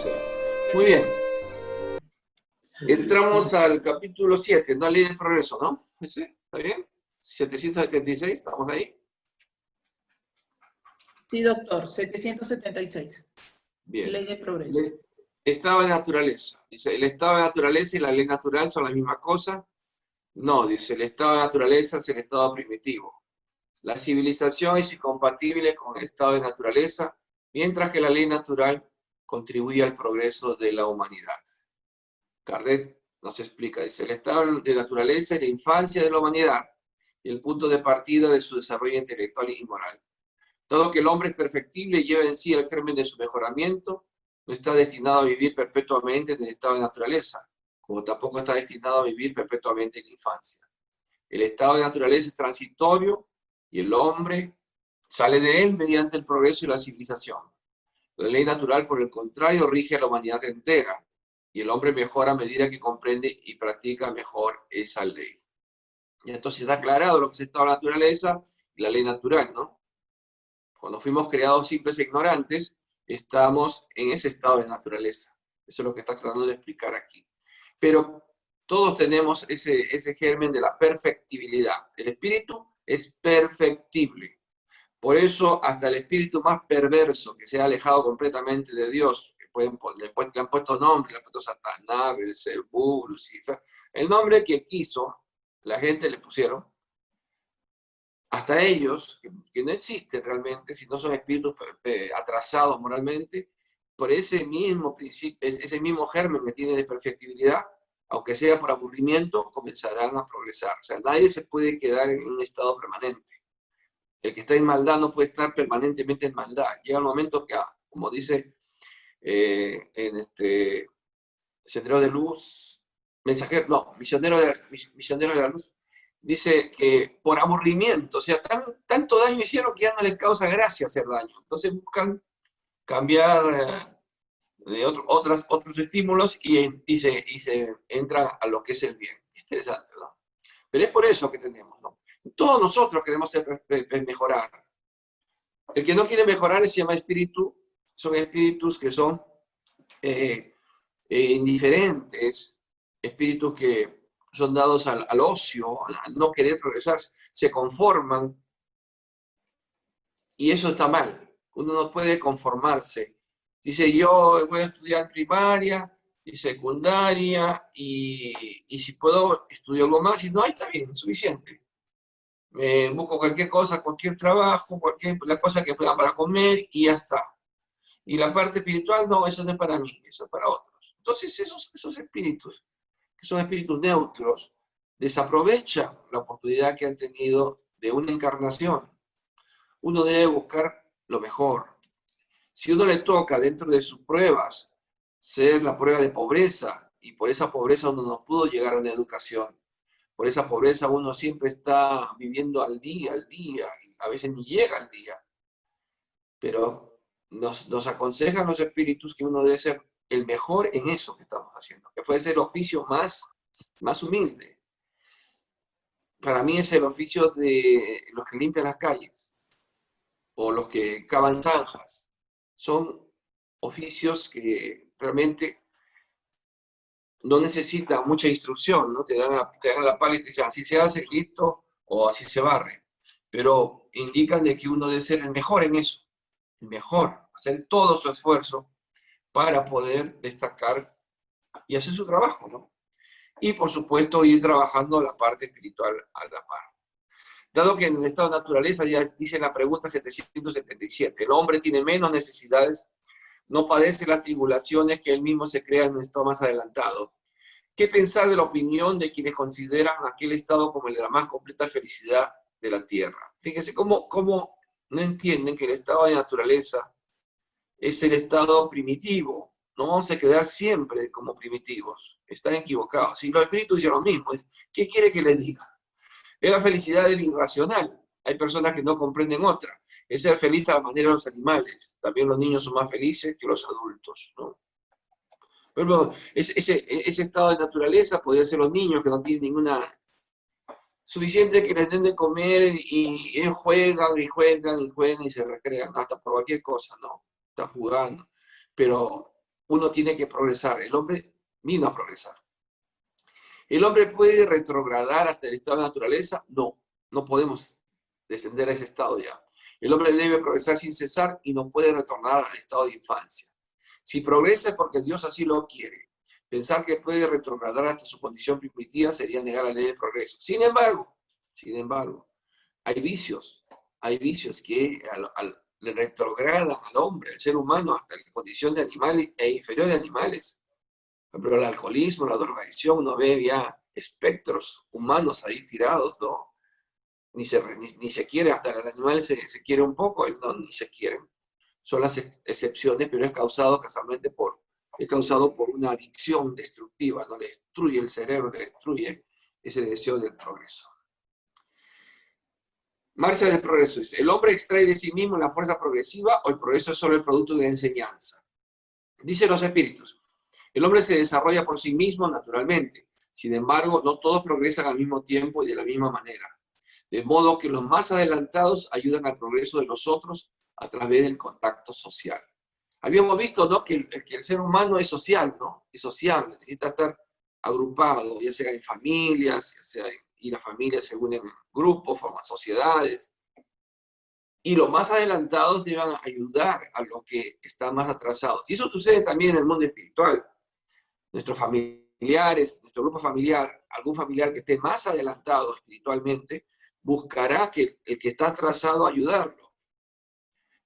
sea. Muy bien. Entramos al capítulo 7, ¿no? Ley del progreso, ¿no? ¿Ese? ¿Está bien? 776, ¿estamos ahí? Sí, doctor, 776. Bien. Ley de progreso. Estado de naturaleza. Dice, ¿el estado de naturaleza y la ley natural son la misma cosa? No, dice, el estado de naturaleza es el estado primitivo. La civilización es incompatible con el estado de naturaleza, mientras que la ley natural contribuye al progreso de la humanidad. Kardec nos explica, dice, el estado de naturaleza es la infancia de la humanidad y el punto de partida de su desarrollo intelectual y moral. Dado que el hombre es perfectible y lleva en sí el germen de su mejoramiento, no está destinado a vivir perpetuamente en el estado de naturaleza, como tampoco está destinado a vivir perpetuamente en la infancia. El estado de naturaleza es transitorio y el hombre sale de él mediante el progreso y la civilización. La ley natural, por el contrario, rige a la humanidad entera, y el hombre mejora a medida que comprende y practica mejor esa ley. Y entonces está aclarado lo que es el estado de naturaleza y la ley natural, ¿no? Cuando fuimos creados simples e ignorantes, estamos en ese estado de naturaleza. Eso es lo que está tratando de explicar aquí. Pero todos tenemos ese germen de la perfectibilidad. El espíritu es perfectible. Por eso, hasta el espíritu más perverso, que se ha alejado completamente de Dios, le han puesto nombre, le han puesto Satanás, Belzebú, Lucifer, el nombre que quiso, la gente le pusieron, hasta ellos, que no existen realmente, si no son espíritus atrasados moralmente, por ese mismo principio, ese mismo germen que tiene de perfectibilidad, aunque sea por aburrimiento, comenzarán a progresar. O sea, nadie se puede quedar en un estado permanente. El que está en maldad no puede estar permanentemente en maldad. Llega el momento que, como dice en Sendero de Luz, Misionero de la Luz, dice que por aburrimiento, o sea, tanto daño hicieron que ya no les causa gracia hacer daño. Entonces buscan cambiar de otros estímulos y se entran a lo que es el bien. Interesante, ¿no? Pero es por eso que tenemos, ¿no? Todos nosotros queremos mejorar. El que no quiere mejorar se llama espíritu, son espíritus que son indiferentes, espíritus que son dados al ocio, al no querer progresar, se conforman, y eso está mal. Uno no puede conformarse. Dice, yo voy a estudiar primaria y secundaria, y si puedo estudio algo más, y no, ahí está bien, es suficiente. Busco cualquier cosa, cualquier trabajo, la cosa que pueda para comer, y ya está. Y la parte espiritual, no, eso no es para mí, eso es para otros. Entonces esos espíritus, que son espíritus neutros, desaprovechan la oportunidad que han tenido de una encarnación. Uno debe buscar lo mejor. Si uno le toca dentro de sus pruebas ser la prueba de pobreza, y por esa pobreza uno no pudo llegar a una educación, por esa pobreza uno siempre está viviendo al día, y a veces ni llega al día. Pero nos aconsejan los espíritus que uno debe ser el mejor en eso que estamos haciendo, que puede ser el oficio más humilde. Para mí es el oficio de los que limpian las calles, o los que cavan zanjas. Son oficios que realmente no necesitan mucha instrucción, ¿no? Te dan la pala y te dicen, así se hace, listo, o así se barre. Pero indican de que uno debe ser el mejor en eso, el mejor, hacer todo su esfuerzo para poder destacar y hacer su trabajo, ¿no? Y por supuesto ir trabajando la parte espiritual a la par. Dado que en el estado de naturaleza, ya dice la pregunta 777, el hombre tiene menos necesidades, no padece las tribulaciones que él mismo se crea en un estado más adelantado. ¿Qué pensar de la opinión de quienes consideran aquel estado como el de la más completa felicidad de la tierra? Fíjense cómo no entienden que el estado de naturaleza es el estado primitivo. No vamos a quedar siempre como primitivos. Están equivocados. Si los espíritus dicen lo mismo, ¿qué quiere que les diga? Es la felicidad del irracional. Hay personas que no comprenden otra. Es ser feliz a la manera de los animales. También los niños son más felices que los adultos, ¿no? Pero ese estado de naturaleza podría ser los niños que no tienen ninguna suficiente, que les den de comer y ellos juegan y se recrean hasta por cualquier cosa, ¿no? Están jugando. Pero uno tiene que progresar. El hombre vino a progresar. ¿El hombre puede retrogradar hasta el estado de naturaleza? No, no podemos descender a ese estado ya. El hombre debe progresar sin cesar y no puede retornar al estado de infancia. Si progresa es porque Dios así lo quiere. Pensar que puede retrogradar hasta su condición primitiva sería negar la ley del progreso. Sin embargo, hay vicios que le retrogradan al hombre, al ser humano, hasta la condición de animales e inferior de animales. Por ejemplo, el alcoholismo, la drogadicción, uno ve ya espectros humanos ahí tirados, ¿no? Ni se quiere, hasta el animal se quiere un poco, él no, ni se quieren. Son las excepciones, pero es causado por una adicción destructiva, ¿no? Le destruye el cerebro, le destruye ese deseo del progreso. Marcha del progreso dice, ¿el hombre extrae de sí mismo la fuerza progresiva o el progreso es solo el producto de la enseñanza? Dicen los espíritus, el hombre se desarrolla por sí mismo naturalmente, sin embargo, no todos progresan al mismo tiempo y de la misma manera. De modo que los más adelantados ayudan al progreso de los otros a través del contacto social. Habíamos visto, ¿no?, que el ser humano es social, ¿no? Es sociable, necesita estar agrupado, ya sea en familias, y las familias se unen en grupos, forman sociedades. Y los más adelantados deben ayudar a los que están más atrasados. Y eso sucede también en el mundo espiritual. Nuestros familiares, nuestro grupo familiar, algún familiar que esté más adelantado espiritualmente, buscará que el que está atrasado ayudarlo.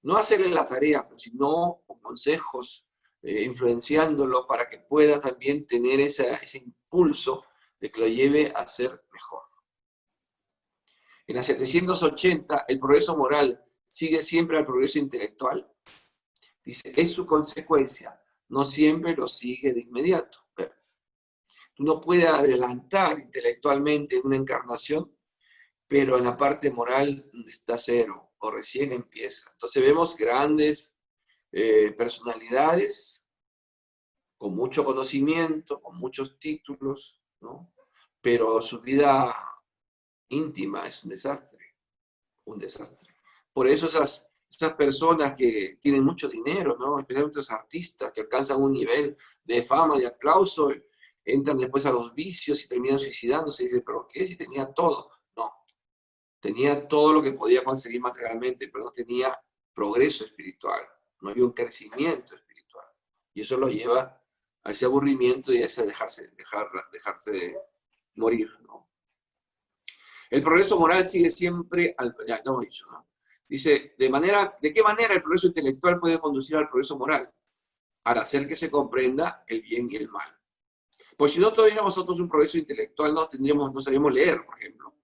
No hacerle la tarea, sino con consejos, influenciándolo para que pueda también tener ese impulso de que lo lleve a ser mejor. En la 780, el progreso moral sigue siempre al progreso intelectual. Dice, es su consecuencia, no siempre lo sigue de inmediato. Tú no puedes adelantar intelectualmente una encarnación, pero en la parte moral está cero, o recién empieza. Entonces vemos grandes personalidades con mucho conocimiento, con muchos títulos, ¿no? Pero su vida íntima es un desastre, un desastre. Por eso esas personas que tienen mucho dinero, ¿no?, especialmente los artistas que alcanzan un nivel de fama, de aplauso, entran después a los vicios y terminan suicidándose. Y dicen, ¿pero qué? Si tenía todo. No, tenía todo lo que podía conseguir materialmente, pero no tenía progreso espiritual, no había un crecimiento espiritual. Y eso lo lleva a ese aburrimiento y a ese dejarse morir, ¿no? El progreso moral sigue siempre ya lo he dicho, ¿no? Dice, ¿de qué manera el progreso intelectual puede conducir al progreso moral? Al hacer que se comprenda el bien y el mal. Pues si no tuviéramos nosotros un progreso intelectual, no sabríamos leer, por ejemplo.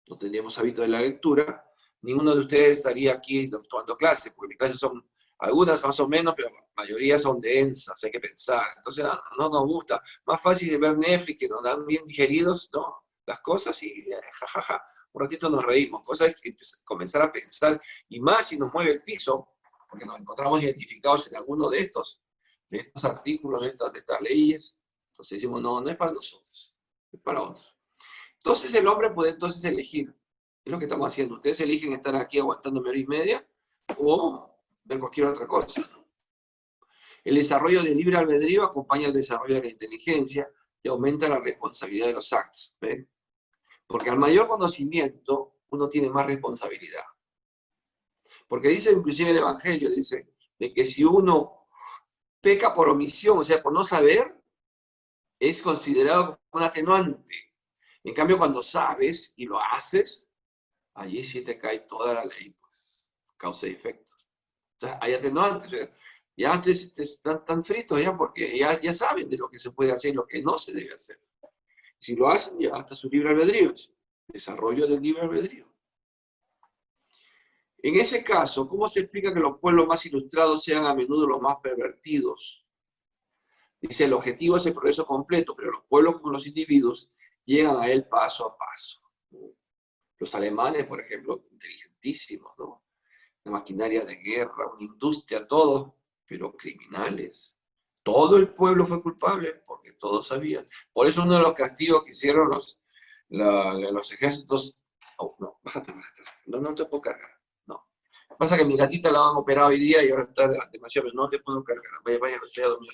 No tendríamos hábito de la lectura. Ninguno de ustedes estaría aquí tomando clases, porque mis clases son algunas más o menos, pero la mayoría son densas, hay que pensar. Entonces no nos gusta. Más fácil de ver Netflix, que nos dan bien digeridos, ¿no?, las cosas, y jajaja, un ratito nos reímos. Cosa es que comenzar a pensar, y más si nos mueve el piso, porque nos encontramos identificados en alguno de estos artículos, de estas leyes. Entonces decimos, no es para nosotros, es para otros. Entonces el hombre puede entonces elegir. Es lo que estamos haciendo. Ustedes eligen estar aquí aguantándome hora y media o ver cualquier otra cosa. El desarrollo del libre albedrío acompaña el desarrollo de la inteligencia y aumenta la responsabilidad de los actos. ¿Ven? Porque al mayor conocimiento uno tiene más responsabilidad. Porque dice inclusive el Evangelio, dice, de que si uno peca por omisión, o sea, por no saber, es considerado como un atenuante. En cambio, cuando sabes y lo haces, allí sí te cae toda la ley, pues, causa y efecto. Entonces, hay atenuantes, ya están tan fritos ya, porque ya saben de lo que se puede hacer y lo que no se debe hacer. Si lo hacen, ya hasta su libre albedrío, desarrollo del libre albedrío. En ese caso, ¿cómo se explica que los pueblos más ilustrados sean a menudo los más pervertidos? Dice, el objetivo es el progreso completo, pero los pueblos como los individuos llegan a él paso a paso. Los alemanes, por ejemplo, inteligentísimos, ¿no? Una maquinaria de guerra, una industria, todo, pero criminales. Todo el pueblo fue culpable porque todos sabían. Por eso uno de los castigos que hicieron los ejércitos... Oh, no, bájate. No te puedo cargar. No. Pasa que mi gatita la han operado hoy día y ahora está demasiado, no te puedo cargar, vaya a dormir.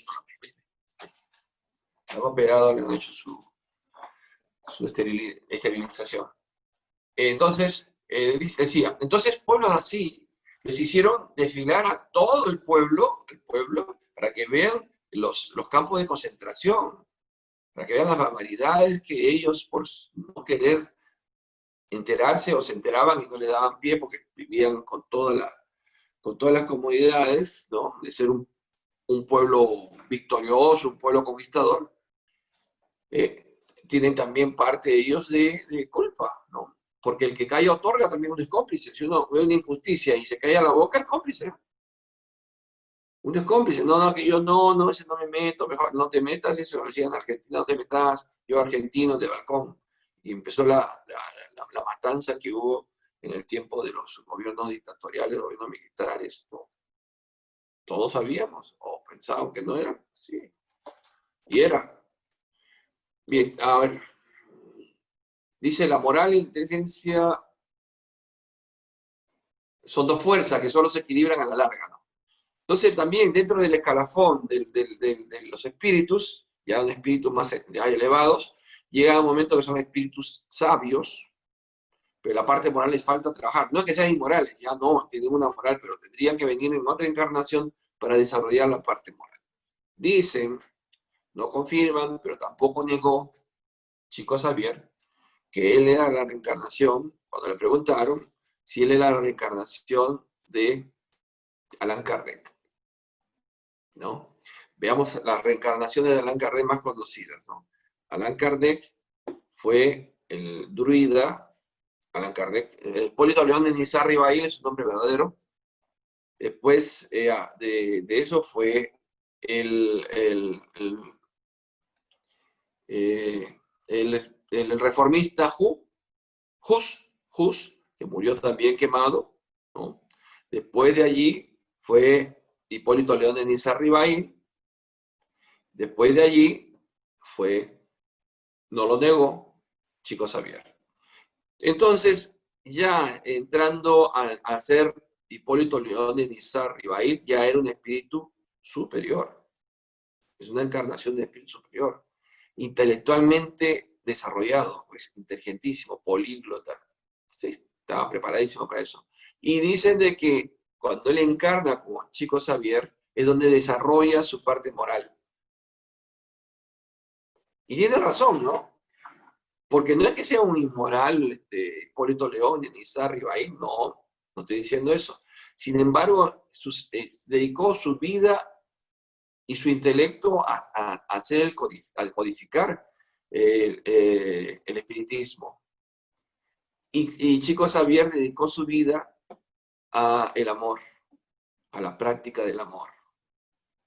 La han operado, le han hecho su esterilización. Entonces, decía, entonces pueblos así les hicieron desfilar a todo el pueblo, para que vean los campos de concentración, para que vean las barbaridades que ellos, por no querer enterarse, o se enteraban y no le daban pie porque vivían con todas las comodidades, ¿no? De ser un pueblo victorioso, un pueblo conquistador, tienen también parte de ellos de culpa, ¿no? Porque el que calla otorga también uno es cómplice. Si uno ve una injusticia y se calla la boca, es cómplice. Uno es cómplice. No, que yo no, ese no me meto, mejor no te metas, eso lo decían en Argentina, no te metas, yo argentino de balcón. Y empezó la matanza que hubo en el tiempo de los gobiernos dictatoriales, gobiernos militares. ¿No? Todos sabíamos, o pensaban que no eran, sí. Y era. Bien, a ver. Dice, la moral e inteligencia son dos fuerzas que solo se equilibran a la larga, ¿no? Entonces también dentro del escalafón de los espíritus, ya un espíritus más elevados, llega un momento que son espíritus sabios, pero la parte moral les falta trabajar. No es que sean inmorales, ya no, tienen una moral, pero tendrían que venir en otra encarnación para desarrollar la parte moral. Dicen, no confirman, pero tampoco negó Chico Xavier, que él era la reencarnación, cuando le preguntaron si él era la reencarnación de Allan Kardec, ¿no? Veamos las reencarnaciones de Allan Kardec más conocidas, ¿no? Allan Kardec fue el druida, Allan Kardec, Hipólito León de Nizar Ribail es su nombre verdadero. Después de eso fue el reformista Hus, que murió también quemado, ¿no? Después de allí fue Hipólito León de Nizar Ribail. Después de allí no lo negó, Chico Xavier. Entonces, ya entrando a ser Hipólito León de Nizar Ribail, ya era un espíritu superior. Es una encarnación de espíritu superior. Intelectualmente desarrollado, pues inteligentísimo, políglota. Sí, estaba preparadísimo para eso. Y dicen de que cuando él encarna como Chico Xavier, es donde desarrolla su parte moral. Y tiene razón, ¿no? Porque no es que sea un inmoral Hipólito León ni Nizar Ribail, no estoy diciendo eso. Sin embargo, dedicó su vida y su intelecto a codificar el espiritismo. Y Chico Xavier dedicó su vida al amor, a la práctica del amor,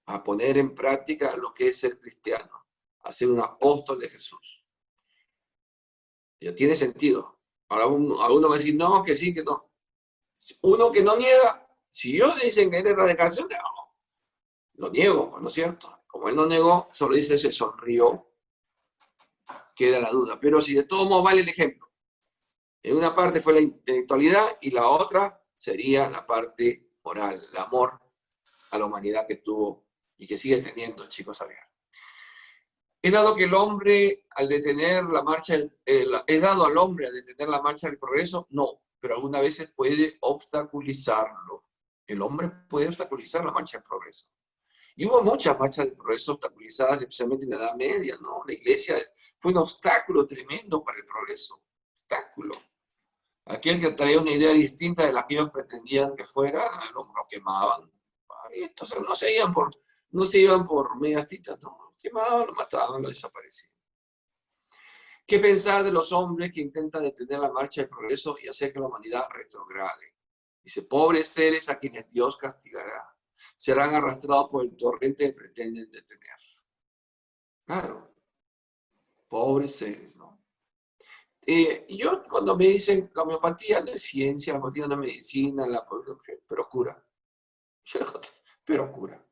a poner en práctica lo que es ser cristiano, a ser un apóstol de Jesús. Ya tiene sentido. Ahora uno va a decir, no, que sí, que no. Uno que no niega, si ellos dicen que eres radicación, no, lo niego, ¿no es cierto? Como él no negó, solo dice se sonrió, queda la duda. Pero si de todos modos vale el ejemplo. En una parte fue la intelectualidad y la otra sería la parte moral, el amor a la humanidad que tuvo y que sigue teniendo el Chico Xavier. ¿Es dado que el hombre al detener la marcha, es dado al hombre al detener la marcha del progreso? No, pero algunas veces puede obstaculizarlo. El hombre puede obstaculizar la marcha del progreso. Y hubo muchas marchas del progreso obstaculizadas, especialmente en la Edad Media, ¿no? La iglesia fue un obstáculo tremendo para el progreso. Obstáculo. Aquel que traía una idea distinta de la que ellos pretendían que fuera, lo quemaban. Y entonces no se iban por medias tintas, ¿no? Lo quemaban, lo mataban, lo desaparecían. ¿Qué pensar de los hombres que intentan detener la marcha del progreso y hacer que la humanidad retrograde? Dice, pobres seres a quienes Dios castigará. Serán arrastrados por el torrente que pretenden detener. Claro. Pobres seres, ¿no? Yo cuando me dicen la homeopatía no es ciencia, la homeopatía no es medicina, pero cura. Pero cura.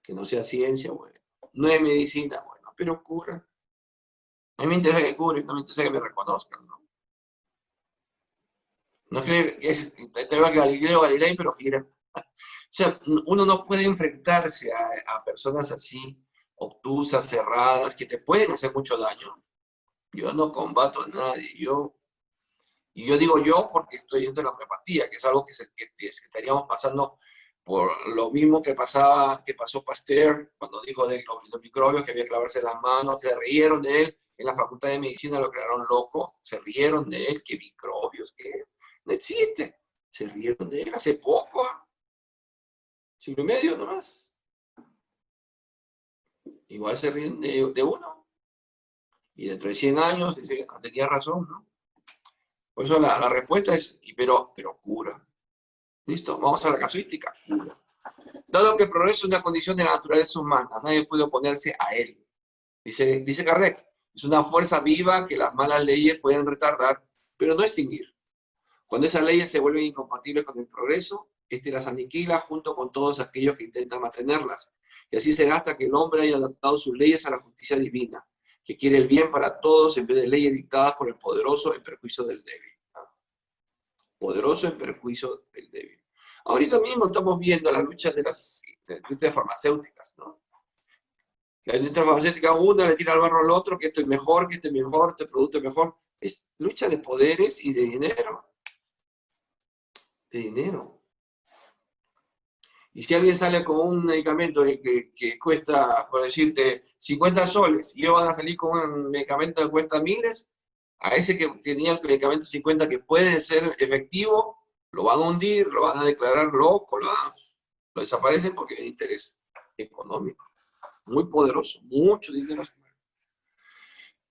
Que no sea ciencia, bueno. No es medicina, bueno, pero cura. A mí me interesa que cure, no me interesa que me reconozcan, ¿no? No creo que es Galileo Galilei, pero gira. O sea, uno no puede enfrentarse a personas así, obtusas, cerradas, que te pueden hacer mucho daño. Yo no combato a nadie. Y yo digo yo porque estoy dentro de la homeopatía, que es algo que estaríamos pasando por lo mismo que pasó Pasteur cuando dijo de los microbios que había que lavarse las manos, se rieron de él, en la Facultad de Medicina lo crearon loco, se rieron de él, que microbios, que no existe, se rieron de él hace poco, siglo y medio nomás. Igual se ríen de uno, y dentro de 100 años dicen, tenía razón, ¿no? Por eso la respuesta es, pero cura. ¿Listo? Vamos a la casuística. Dado que el progreso es una condición de la naturaleza humana, nadie puede oponerse a él. Dice Kardec, es una fuerza viva que las malas leyes pueden retardar, pero no extinguir. Cuando esas leyes se vuelven incompatibles con el progreso, este las aniquila junto con todos aquellos que intentan mantenerlas. Y así será hasta que el hombre haya adaptado sus leyes a la justicia divina, que quiere el bien para todos en vez de leyes dictadas por el poderoso en perjuicio del débil. Poderoso en perjuicio del débil. Ahorita mismo estamos viendo la lucha de las industrias farmacéuticas, ¿no? La industria farmacéutica, una le tira al barro al otro, que esto es mejor, que esto es mejor, este producto es mejor. Es lucha de poderes y de dinero. De dinero. Y si alguien sale con un medicamento que cuesta, por decirte, 50 soles, y ellos van a salir con un medicamento que cuesta miles, a ese que tenía el medicamento 50 que puede ser efectivo, lo van a hundir, lo van a declarar loco, lo desaparecen porque hay interés económico. Muy poderoso, mucho dinero.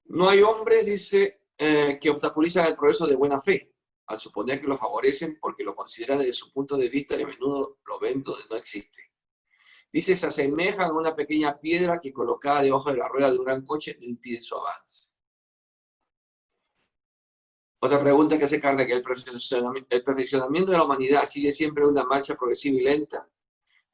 No hay hombres, dice, que obstaculizan el progreso de buena fe, al suponer que lo favorecen porque lo consideran desde su punto de vista y a menudo lo ven donde no existe. Dice, se asemejan a una pequeña piedra que colocada debajo de la rueda de un gran coche no impide su avance. Otra pregunta que hace Kardec, ¿el perfeccionamiento de la humanidad sigue siempre una marcha progresiva y lenta?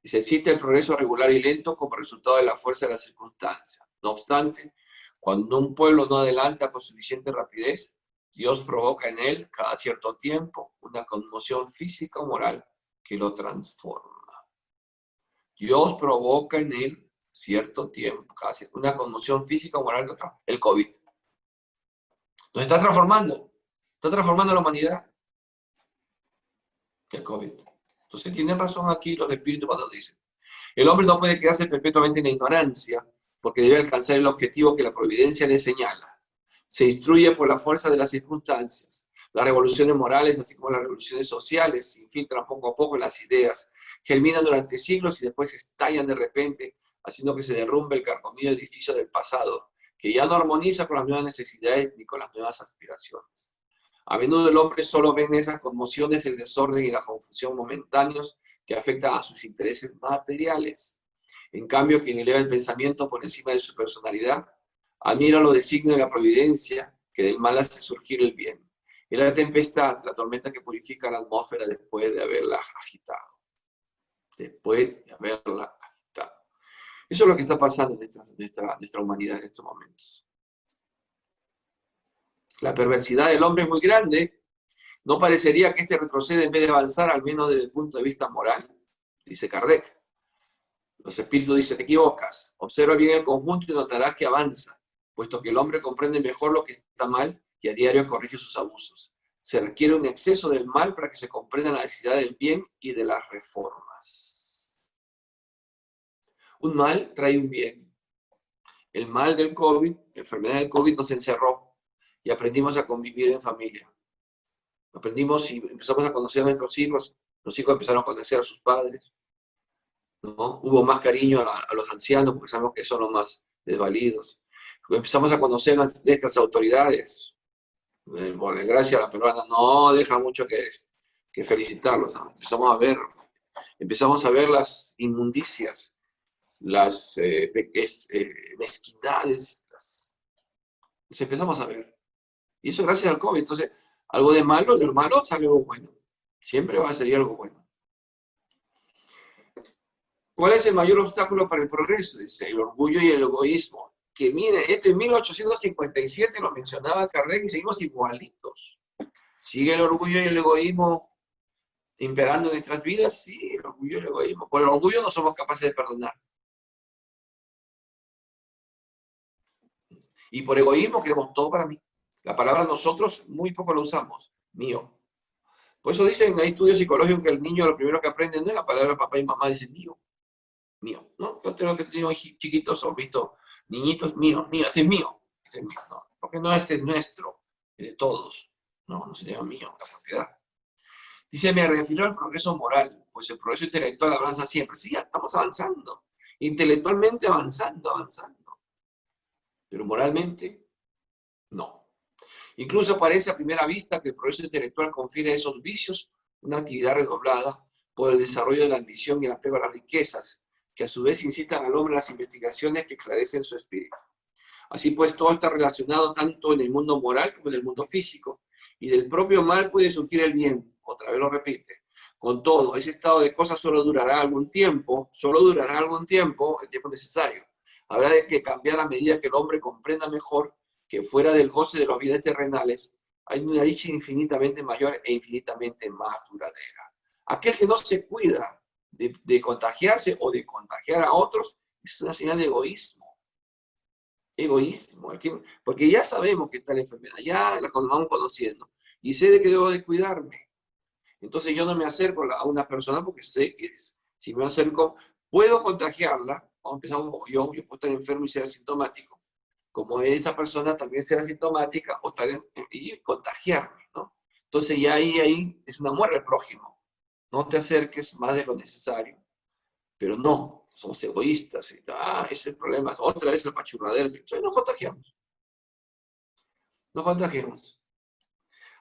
Dice, existe el progreso regular y lento como resultado de la fuerza de las circunstancias. No obstante, cuando un pueblo no adelanta con suficiente rapidez, Dios provoca en él, cada cierto tiempo, una conmoción física o moral que lo transforma. Dios provoca en él, cierto tiempo, una conmoción física o moral que lo transforma. El COVID. Nos está transformando la humanidad. El COVID. Entonces tienen razón aquí los espíritus cuando dicen, el hombre no puede quedarse perpetuamente en la ignorancia, porque debe alcanzar el objetivo que la providencia le señala. Se instruye por la fuerza de las circunstancias. Las revoluciones morales, así como las revoluciones sociales, se infiltran poco a poco en las ideas, germinan durante siglos y después estallan de repente, haciendo que se derrumbe el carcomido edificio del pasado, que ya no armoniza con las nuevas necesidades ni con las nuevas aspiraciones. A menudo el hombre solo ve en esas conmociones el desorden y la confusión momentáneos que afectan a sus intereses materiales. En cambio, quien eleva el pensamiento por encima de su personalidad, admira los designios de la providencia que del mal hace surgir el bien. Es la tempestad, la tormenta que purifica la atmósfera después de haberla agitado. Después de haberla agitado. Eso es lo que está pasando en nuestra humanidad en estos momentos. La perversidad del hombre es muy grande. ¿No parecería que este retrocede en vez de avanzar, al menos desde el punto de vista moral? Dice Kardec. Los espíritus dicen, te equivocas. Observa bien el conjunto y notarás que avanza, puesto que el hombre comprende mejor lo que está mal y a diario corrige sus abusos. Se requiere un exceso del mal para que se comprenda la necesidad del bien y de las reformas. Un mal trae un bien. El mal del COVID, la enfermedad del COVID nos encerró y aprendimos a convivir en familia. Aprendimos y empezamos a conocer a nuestros hijos. Los hijos empezaron a conocer a sus padres. ¿No? Hubo más cariño a los ancianos porque sabemos que son los más desvalidos. Empezamos a conocer a estas autoridades. Por desgracia, la peruana no deja mucho que felicitarlos. ¿No? Empezamos a ver las inmundicias, las mezquindades. Las empezamos a ver. Y eso gracias al COVID. Entonces, algo de malo sale algo bueno. Siempre va a salir algo bueno. ¿Cuál es el mayor obstáculo para el progreso? Dice, el orgullo y el egoísmo. Que mire, en 1857 lo mencionaba Kardec y seguimos igualitos. ¿Sigue el orgullo y el egoísmo imperando en nuestras vidas? Sí, el orgullo y el egoísmo. Por el orgullo no somos capaces de perdonar. Y por egoísmo queremos todo para mí. La palabra nosotros muy poco la usamos. Mío. Por eso dicen, hay estudios psicológicos que el niño lo primero que aprende no es la palabra papá y mamá, dice mío. Mío. ¿No? Yo tengo que tener chiquitos o visto niñitos, mío, mío, este es mío. Este es mío. No, porque no es nuestro, es de todos. No, no se llama mío, la propiedad. Dice, me refiero al progreso moral, pues el progreso intelectual avanza siempre. Sí, ya estamos avanzando. Intelectualmente avanzando. Pero moralmente, no. Incluso parece a primera vista que el progreso intelectual confiere a esos vicios una actividad redoblada por el desarrollo de la ambición y el apego a las riquezas, que a su vez incitan al hombre a las investigaciones que esclarecen su espíritu. Así pues, todo está relacionado tanto en el mundo moral como en el mundo físico, y del propio mal puede surgir el bien, otra vez lo repite. Con todo, ese estado de cosas solo durará algún tiempo, el tiempo necesario. Habrá de que cambiar a medida que el hombre comprenda mejor que fuera del goce de los bienes terrenales hay una dicha infinitamente mayor e infinitamente más duradera. Aquel que no se cuida de contagiarse o de contagiar a otros es una señal de egoísmo. Egoísmo, porque ya sabemos que está la enfermedad, ya la vamos conociendo, y sé de que debo de cuidarme. Entonces yo no me acerco a una persona porque sé que si me acerco, puedo contagiarla, vamos a empezar como yo puedo estar enfermo y ser asintomático, como esa persona también ser asintomática o estar y contagiarme, ¿no? Entonces ya ahí es un amor al prójimo, no te acerques más de lo necesario, pero no, somos egoístas, ese es el problema, otra vez el pachurradero, entonces nos contagiamos.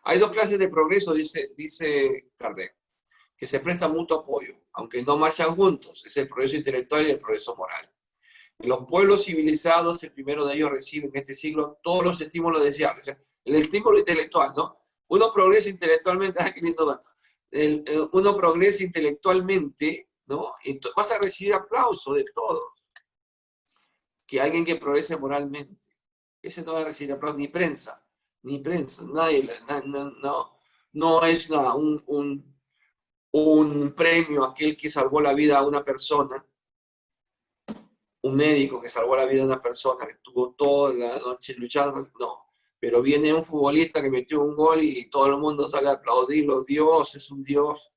Hay dos clases de progreso, dice Kardec, que se prestan mutuo apoyo, aunque no marchan juntos, es el progreso intelectual y el progreso moral. En los pueblos civilizados, el primero de ellos recibe en este siglo todos los estímulos deseables. O sea, el estímulo intelectual, ¿no? Uno progresa intelectualmente, qué lindo gato. Uno progresa intelectualmente, ¿no? Entonces, vas a recibir aplauso de todos. Que alguien que progrese moralmente, ese no va a recibir aplauso, ni prensa, nadie, no es un premio aquel que salvó la vida a una persona, un médico que salvó la vida de una persona que estuvo toda la noche luchando, no. Pero viene un futbolista que metió un gol y todo el mundo sale a aplaudirlo. Dios es un Dios.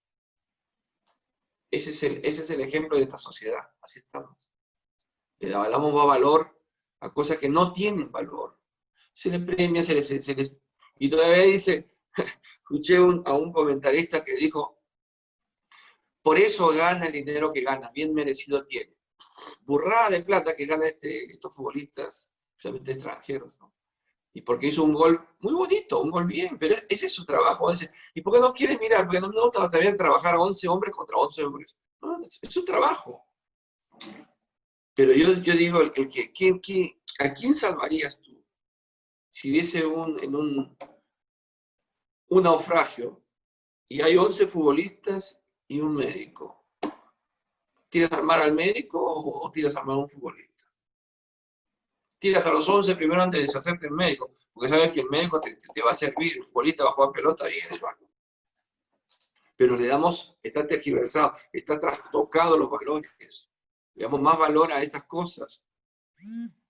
Ese es el ejemplo de esta sociedad. Así estamos. Le damos más valor a cosas que no tienen valor. Se les premia, se les... Y todavía dice, escuché a un comentarista que dijo, por eso gana el dinero que gana, bien merecido tiene. Burrada de plata que gana estos futbolistas, especialmente extranjeros, ¿no? Y porque hizo un gol muy bonito, un gol bien, pero ese es su trabajo. ¿Y por qué no quiere mirar? Porque no me gusta también trabajar 11 hombres contra 11 hombres. No, es su trabajo. Pero yo digo, ¿a quién salvarías tú? Si hubiese un naufragio y hay 11 futbolistas y un médico, ¿tiras a armar al médico o tiras a armar a un futbolista? Tiras a los 11 primero antes de deshacerte del médico, porque sabes que el médico te va a servir, el futbolista va a jugar pelota y en el barco. Pero está tergiversado, está trastocado los valores. Le damos más valor a estas cosas.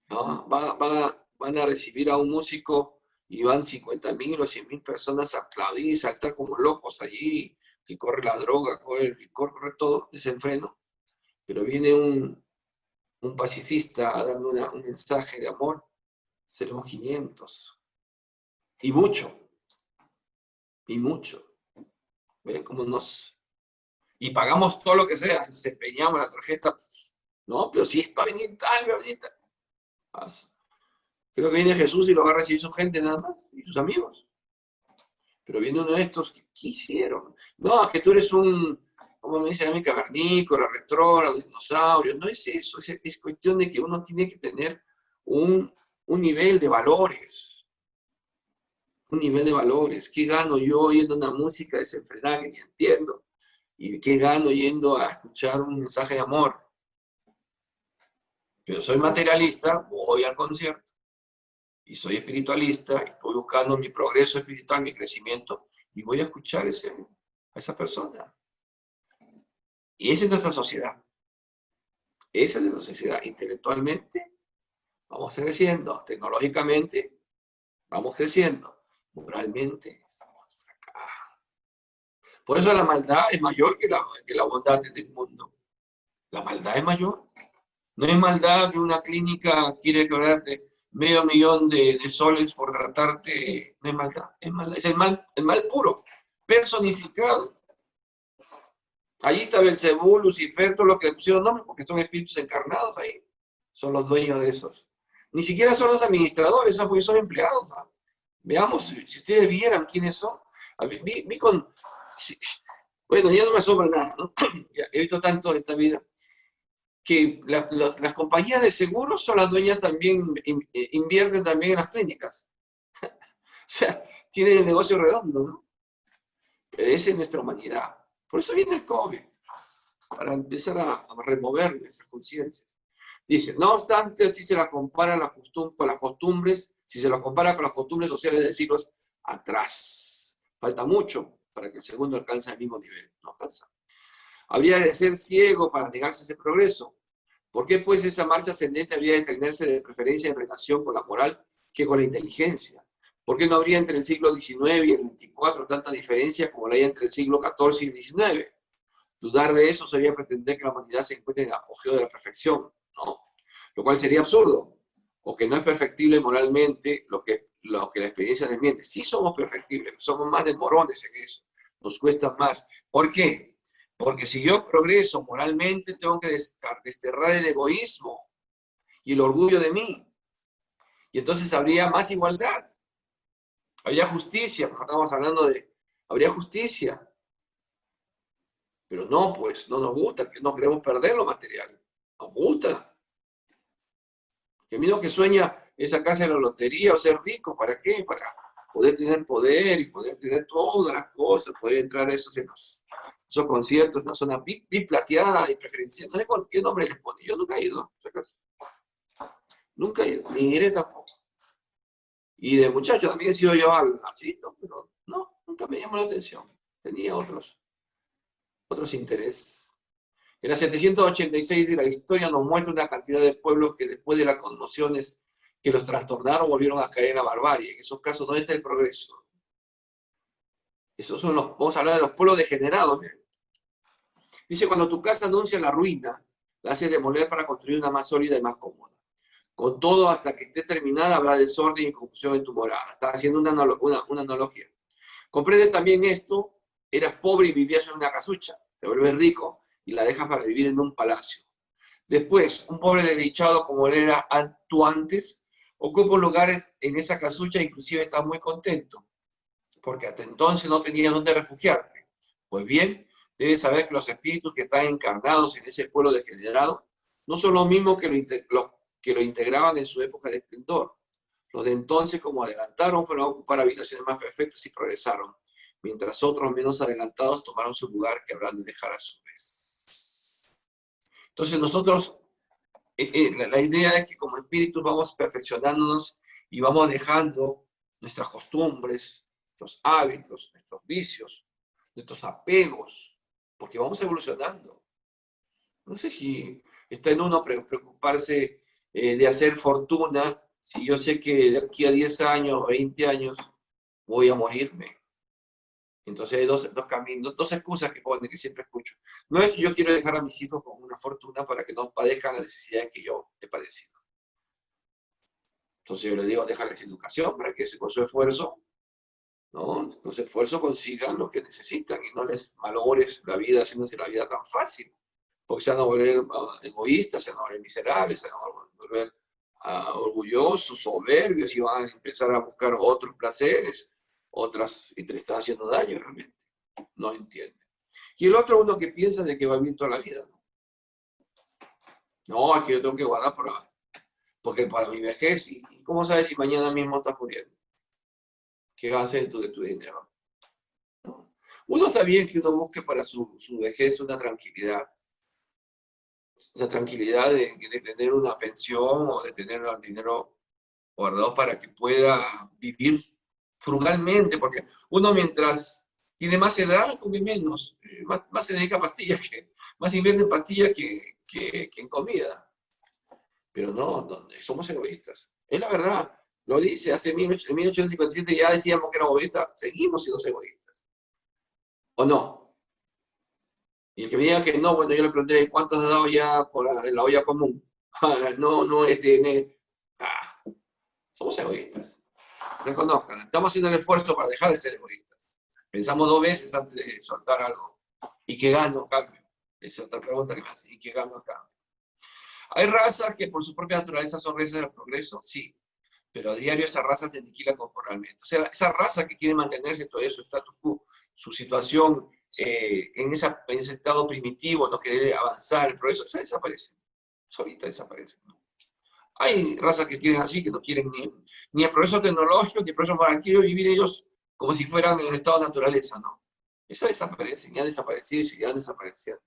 ¿No? Van a recibir a un músico y van 50.000 o 100.000 personas a aplaudir y saltar como locos allí, que corre la droga, corre el licor, corre todo, desenfreno. Pero viene un pacifista a darle un mensaje de amor, seremos 500. Y mucho. ¿Ven cómo y pagamos todo lo que sea, nos empeñamos la tarjeta, no, pero si es para venir tal, va a venir tal. Creo que viene Jesús y lo va a recibir su gente nada más, y sus amigos. Pero viene uno de estos, ¿qué hicieron? No, que tú eres como me dice a mí, cavernícola, retrógrado, dinosaurio. No es eso, es cuestión de que uno tiene que tener un nivel de valores. Un nivel de valores. ¿Qué gano yo oyendo una música desenfrenada que ni entiendo? ¿Y qué gano yendo a escuchar un mensaje de amor? Pero soy materialista, voy al concierto. Y soy espiritualista, y estoy buscando mi progreso espiritual, mi crecimiento, y voy a escuchar a esa persona. Y esa es nuestra sociedad. Esa es nuestra sociedad. Intelectualmente vamos creciendo, tecnológicamente vamos creciendo, moralmente estamos acá. Por eso la maldad es mayor que la bondad del mundo. La maldad es mayor. No es maldad que una clínica quiere cobrarte $500,000 de soles por tratarte. No es maldad, es maldad. Es el mal puro, personificado. Allí está Belcebú, Lucifer, todos los que le pusieron nombre, porque son espíritus encarnados ahí. Son los dueños de esos. Ni siquiera son los administradores, porque son empleados. ¿No? Veamos, si ustedes vieran quiénes son. Vi con... Bueno, ya no me asombra nada, ¿no? Ya he visto tanto en esta vida, que las compañías de seguros son las dueñas también, invierten también en las clínicas. O sea, tienen el negocio redondo, ¿no? Pero esa es nuestra humanidad. Por eso viene el COVID, para empezar a remover nuestras conciencias. Dice, no obstante, si se la compara con las costumbres, si se las compara con las costumbres sociales de siglos atrás. Falta mucho para que el segundo alcance el mismo nivel. No alcanza. Habría de ser ciego para negarse ese progreso. ¿Por qué pues esa marcha ascendente habría de tenerse de preferencia en relación con la moral que con la inteligencia? ¿Por qué no habría entre el siglo XIX y el XXIV tanta diferencia como la hay entre el siglo XIV y el XIX? Dudar de eso sería pretender que la humanidad se encuentre en el apogeo de la perfección, ¿no? Lo cual sería absurdo, o que no es perfectible moralmente lo que la experiencia desmiente. Sí somos perfectibles, somos más demorones en eso, nos cuesta más. ¿Por qué? Porque si yo progreso moralmente, tengo que desterrar el egoísmo y el orgullo de mí. Y entonces habría más igualdad. Habría justicia, como estamos hablando habría justicia. Pero no, pues, no nos gusta, no queremos perder lo material. Nos gusta. Que mí lo que sueña es sacarse la lotería o ser rico. ¿Para qué? Para poder tener poder y poder tener todas las cosas, poder entrar a esos conciertos, una zona VIP plateada y preferencial. No sé qué nombre les pone. Yo nunca he ido. Nunca he ido, ni iré tampoco. Y de muchacho también he sido yo así, ¿no? Pero no, nunca me llamó la atención. Tenía otros intereses. En la 786 de la historia nos muestra una cantidad de pueblos que después de las conmociones que los trastornaron volvieron a caer en la barbarie. En esos casos no está el progreso. Esos son vamos a hablar de los pueblos degenerados. Miren. Dice, cuando tu casa anuncia la ruina, la haces demoler para construir una más sólida y más cómoda. Con todo, hasta que esté terminada, habrá desorden y confusión en tu morada. Está haciendo una analogía. ¿Comprendes también esto? Eras pobre y vivías en una casucha. Te vuelves rico y la dejas para vivir en un palacio. Después, un pobre desdichado como él era tú antes, ocupa un lugar en esa casucha e inclusive está muy contento, porque hasta entonces no tenías dónde refugiarte. Pues bien, debes saber que los espíritus que están encarnados en ese pueblo degenerado no son los mismos que lo integraban en su época de esplendor. Los de entonces, como adelantaron, fueron a ocupar habitaciones más perfectas y progresaron, mientras otros menos adelantados tomaron su lugar que habrán de dejar a su vez. Entonces nosotros, la idea es que como espíritus vamos perfeccionándonos y vamos dejando nuestras costumbres, nuestros hábitos, nuestros vicios, nuestros apegos, porque vamos evolucionando. No sé si está en uno preocuparse de hacer fortuna, si yo sé que de aquí a 10 años, 20 años, voy a morirme. Entonces hay dos caminos, dos excusas que ponen que siempre escucho. No es que yo quiero dejar a mis hijos con una fortuna para que no padezcan las necesidades que yo he padecido. Entonces yo les digo, déjales educación para que con su esfuerzo, ¿no? Con su esfuerzo consigan lo que necesitan y no les malogres la vida haciéndose la vida tan fácil. Porque se van a volver egoístas, se van a volver miserables, se van a volver orgullosos, soberbios y van a empezar a buscar otros placeres, y te le están haciendo daño realmente. No entiende. Y el otro uno que piensa de que va bien toda la vida. No, es que yo tengo que guardar porque para mi vejez, ¿y cómo sabes si mañana mismo estás muriendo? ¿Qué vas a hacer tú de tu dinero? ¿No? Uno está bien que uno busque para su vejez una tranquilidad de tener una pensión o de tener el dinero guardado para que pueda vivir frugalmente, porque uno mientras Tiene más edad, come menos. Más se dedica a pastillas, más invierte en pastillas que en comida. Pero no, somos egoístas. Es la verdad. Lo dice, en 1857 ya decíamos que éramos egoístas, seguimos siendo egoístas. ¿O no? Y el que me diga que no, bueno, yo le pregunté, ¿cuántos has dado ya por la olla común? No, somos egoístas. Reconozcan, estamos haciendo el esfuerzo para dejar de ser egoístas. Pensamos 2 veces antes de soltar algo. ¿Y qué gano a cambio? Esa es otra pregunta que me hace. ¿Y qué gano a cambio? ¿Hay razas que por su propia naturaleza son reces del progreso? Sí. Pero a diario esa raza te aniquila corporalmente. O sea, esa raza que quiere mantenerse todavía su status quo, su situación en ese estado primitivo, no quiere avanzar, el progreso, esa desaparece. Solita desaparece. ¿No? Hay razas que quieren así, que no quieren ni el progreso tecnológico, ni el progreso moral, quieren vivir ellos como si fueran en el estado de naturaleza, ¿no? Esa desaparece, ya han desaparecido y seguirán desapareciendo.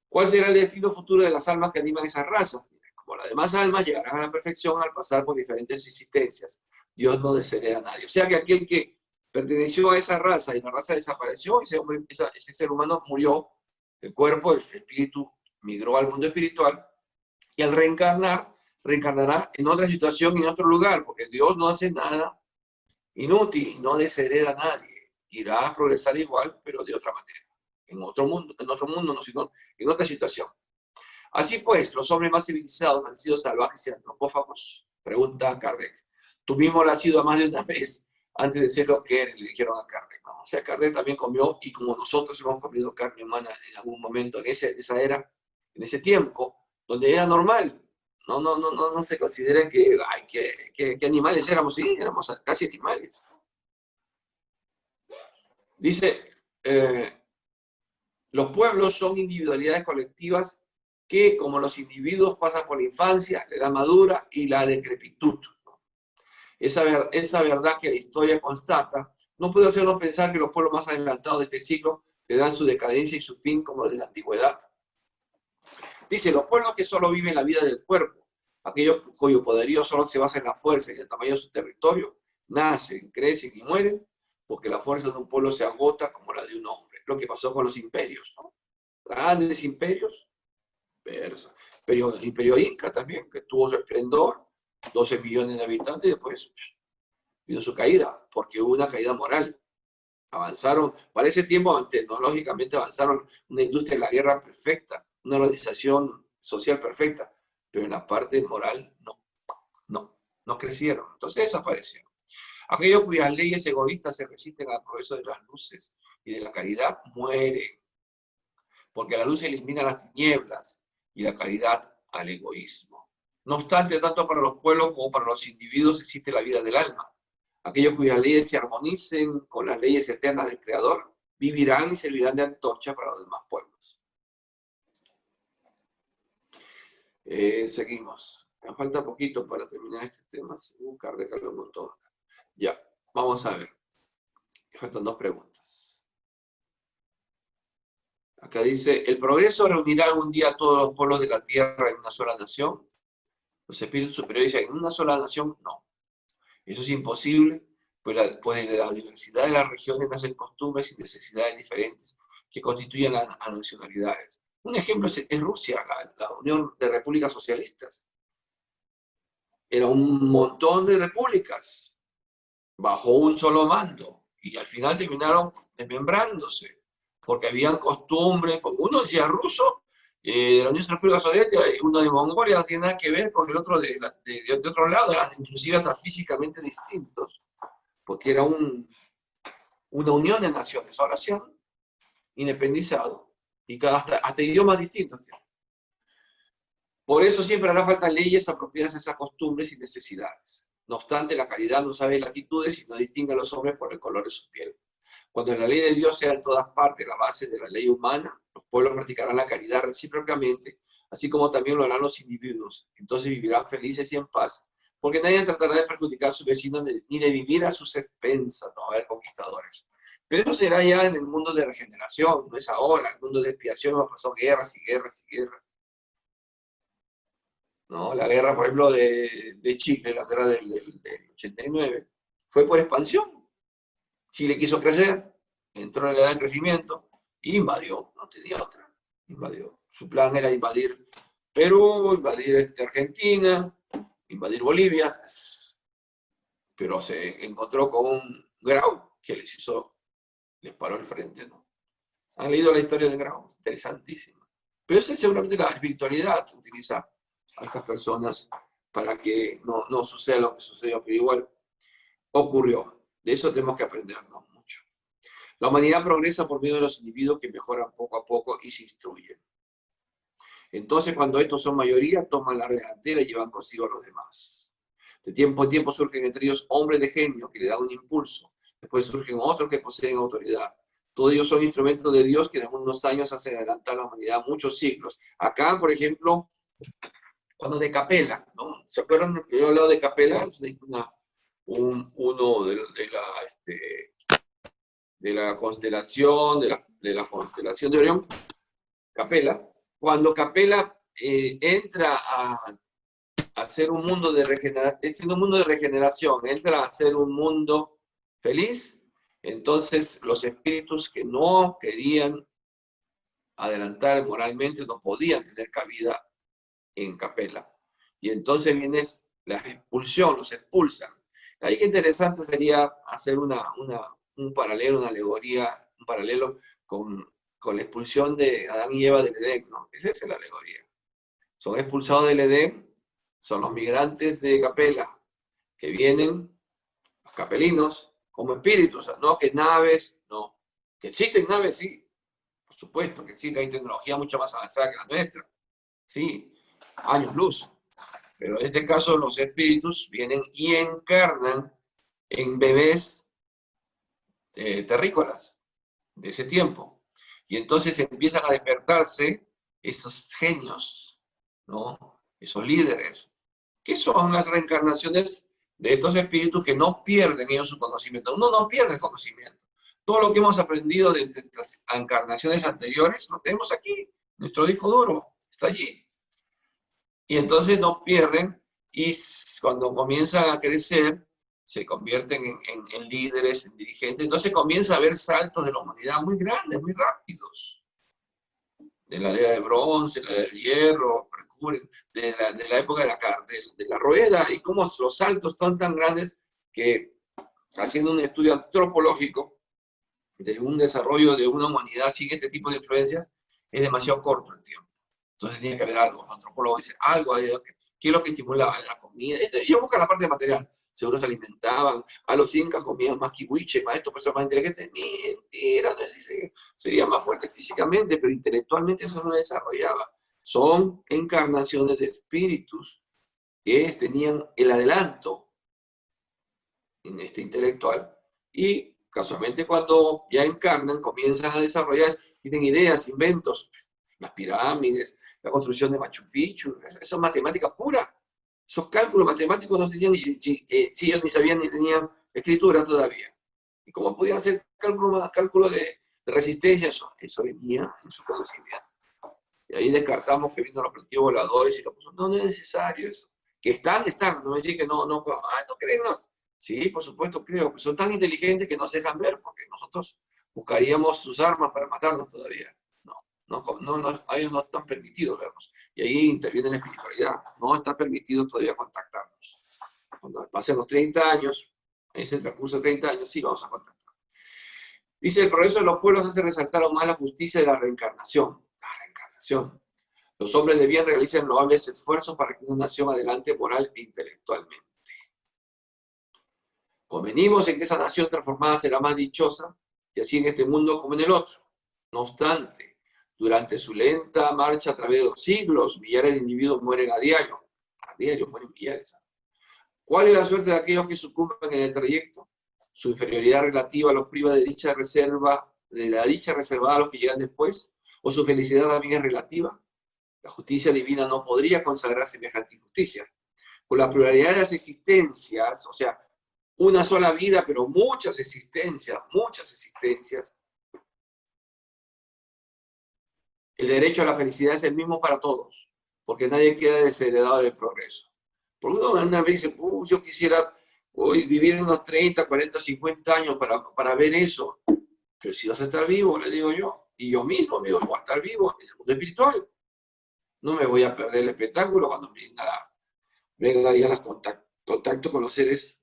¿Cuál será el destino futuro de las almas que animan esas razas? Como las demás almas llegarán a la perfección al pasar por diferentes existencias. Dios no deshereda a nadie. O sea que aquel que perteneció a esa raza y la raza desapareció, ese ser humano murió, el cuerpo, el espíritu migró al mundo espiritual y al reencarnar, reencarnará en otra situación y en otro lugar, porque Dios no hace nada inútil y no deshereda a nadie. Irá a progresar igual, pero de otra manera. En otro mundo, no, sino en otra situación. Así pues, los hombres más civilizados han sido salvajes y antropófagos. Pregunta Kardec. Tú mismo lo has sido más de una vez antes de ser lo que eres, le dijeron a Kardec. ¿No? O sea, Kardec también comió, y como nosotros hemos comido carne humana en algún momento, en esa era, en ese tiempo, donde era normal. No se considera que animales éramos, sí, éramos casi animales. Dice, los pueblos son individualidades colectivas que, como los individuos, pasan por la infancia, la edad madura y la decrepitud. Esa verdad que la historia constata no puede hacernos pensar que los pueblos más adelantados de este siglo tendrán su decadencia y su fin como de la antigüedad. Dice, los pueblos que solo viven la vida del cuerpo, aquellos cuyo poderío solo se basa en la fuerza y en el tamaño de su territorio, nacen, crecen y mueren, porque la fuerza de un pueblo se agota como la de un hombre. Lo que pasó con los imperios, ¿no? Grandes imperios, Persa, imperio Inca también, que tuvo su esplendor, 12 millones de habitantes, y después vino su caída, porque hubo una caída moral. Avanzaron, para ese tiempo tecnológicamente avanzaron, una industria de la guerra perfecta, una organización social perfecta, pero en la parte moral no crecieron, entonces desaparecieron. Aquellos cuyas leyes egoístas se resisten al progreso de las luces y de la caridad mueren, porque la luz elimina las tinieblas y la caridad al egoísmo. No obstante, tanto para los pueblos como para los individuos existe la vida del alma. Aquellos cuyas leyes se armonicen con las leyes eternas del Creador, vivirán y servirán de antorcha para los demás pueblos. Seguimos. Me falta poquito para terminar este tema. Kardec habló un montón. Ya, vamos a ver. Me faltan 2 preguntas. Acá dice, ¿el progreso reunirá algún día a todos los pueblos de la tierra en una sola nación? Los espíritus superiores dicen, en una sola nación, no. Eso es imposible, pues de la diversidad de las regiones nacen costumbres y necesidades diferentes que constituyen las nacionalidades. Un ejemplo es Rusia, la Unión de Repúblicas Socialistas. Era un montón de repúblicas bajo un solo mando y al final terminaron desmembrándose porque habían costumbres. Uno decía ruso, de la Unión de República Soviética, uno de Mongolia, no tiene nada que ver con el otro de otro lado, eran inclusive hasta físicamente distintos, porque era una unión de naciones. Ahora se han independizado y hasta idiomas distintos. Por eso siempre hará falta leyes apropiadas a esas costumbres y necesidades. No obstante, la caridad no sabe latitudes y no distingue a los hombres por el color de su piel. Cuando la ley de Dios sea en todas partes la base de la ley humana, los pueblos practicarán la caridad recíprocamente, así como también lo harán los individuos. Entonces vivirán felices y en paz, porque nadie tratará de perjudicar a su vecino ni de vivir a sus expensas, no va a haber conquistadores. Pero eso será ya en el mundo de regeneración, no es ahora. El mundo de expiación ha pasado guerras y guerras y guerras. ¿No? La guerra, por ejemplo, de Chile, la guerra del 89, fue por expansión. Chile quiso crecer, entró en la edad de crecimiento y invadió, no tenía otra, invadió. Su plan era invadir Perú, invadir Argentina, invadir Bolivia, pero se encontró con un Grau que les paró el frente, ¿no? ¿Han leído la historia del Grau? Interesantísima. Pero esa es seguramente la espiritualidad que utiliza a estas personas para que no suceda lo que sucedió, pero igual ocurrió. De eso tenemos que aprendernos mucho. La humanidad progresa por medio de los individuos que mejoran poco a poco y se instruyen. Entonces, cuando estos son mayoría, toman la delantera y llevan consigo a los demás. De tiempo en tiempo surgen entre ellos hombres de genio que le dan un impulso. Después surgen otros que poseen autoridad. Todos ellos son instrumentos de Dios que en algunos años hacen adelantar a la humanidad muchos siglos. Acá, por ejemplo, cuando de Capella, ¿no? ¿Se acuerdan que yo he hablado de Capella? Es uno de la constelación, de la constelación de Orión, Capella. Cuando Capella entra a hacer un mundo de regeneración, entra a hacer un mundo feliz, entonces los espíritus que no querían adelantar moralmente no podían tener cabida en Capella. Y entonces viene la expulsión, los expulsan. Ahí qué interesante sería hacer un paralelo, una alegoría, un paralelo con la expulsión de Adán y Eva del Edén, ¿no? Esa es la alegoría. Son expulsados del Edén, son los migrantes de Capella, que vienen, los capelinos, como espíritus, no que naves, no. Que existen naves, sí, por supuesto que sí, hay tecnología mucho más avanzada que la nuestra, sí, años luz. Pero en este caso los espíritus vienen y encarnan en bebés terrícolas de ese tiempo. Y entonces empiezan a despertarse esos genios, ¿no? Esos líderes, que son las reencarnaciones de estos espíritus que no pierden ellos su conocimiento. Uno no pierde el conocimiento. Todo lo que hemos aprendido de las encarnaciones anteriores lo tenemos aquí. Nuestro disco duro está allí. Y entonces no pierden y cuando comienzan a crecer se convierten en líderes, en dirigentes. Entonces comienza a haber saltos de la humanidad muy grandes, muy rápidos. De la era de bronce, la del hierro, de la época de la rueda, y cómo los saltos son tan grandes que haciendo un estudio antropológico de un desarrollo de una humanidad sin este tipo de influencias, es demasiado corto el tiempo. Entonces tiene que haber algo. Los antropólogos dicen, algo hay, ¿qué es lo que estimula la comida? Ellos buscan la parte material. Seguro se alimentaban, a los incas comían más kiwiche, más esto, personas más inteligentes. Mentira, no es así, sería más fuerte físicamente, pero intelectualmente eso no desarrollaba. Son encarnaciones de espíritus que tenían el adelanto en este intelectual y casualmente cuando ya encarnan, comienzan a desarrollar, tienen ideas, inventos, las pirámides, la construcción de Machu Picchu, eso es matemática pura. Esos cálculos matemáticos no tenían si ellos ni sabían ni tenían escritura todavía. ¿Y cómo podían hacer cálculo de resistencia? Eso venía en su conocimiento. Y ahí descartamos que vino los platillos voladores y lo puso. No, no es necesario eso. Que están, no me decir que no creen, no. Sí, por supuesto creo, pero son tan inteligentes que no se dejan ver, porque nosotros buscaríamos sus armas para matarnos todavía. A ellos no están permitidos vernos. Y ahí interviene la espiritualidad. No está permitido todavía contactarnos. Cuando pasen los 30 años, en ese transcurso de 30 años, sí vamos a contactar. Dice, el progreso de los pueblos hace resaltar aún más la justicia de la reencarnación. La reencarnación. Los hombres de bien realizan loables esfuerzos para que una nación adelante moral e intelectualmente. Convenimos en que esa nación transformada será más dichosa, y así en este mundo como en el otro. No obstante, durante su lenta marcha a través de los siglos, millares de individuos mueren a diario mueren millares. ¿Cuál es la suerte de aquellos que sucumben en el trayecto? Su inferioridad relativa los priva de la dicha reservada a los que llegan después, o su felicidad también es relativa. La justicia divina no podría consagrar semejante injusticia. Con la pluralidad de las existencias, o sea, una sola vida, pero muchas existencias, el derecho a la felicidad es el mismo para todos, porque nadie queda desheredado del progreso. Por una vez dice, yo quisiera hoy vivir unos 30, 40, 50 años para ver eso. Pero si vas a estar vivo, le digo yo, y yo mismo me digo, voy a estar vivo en el mundo espiritual. No me voy a perder el espectáculo cuando venga ya los contactos con los seres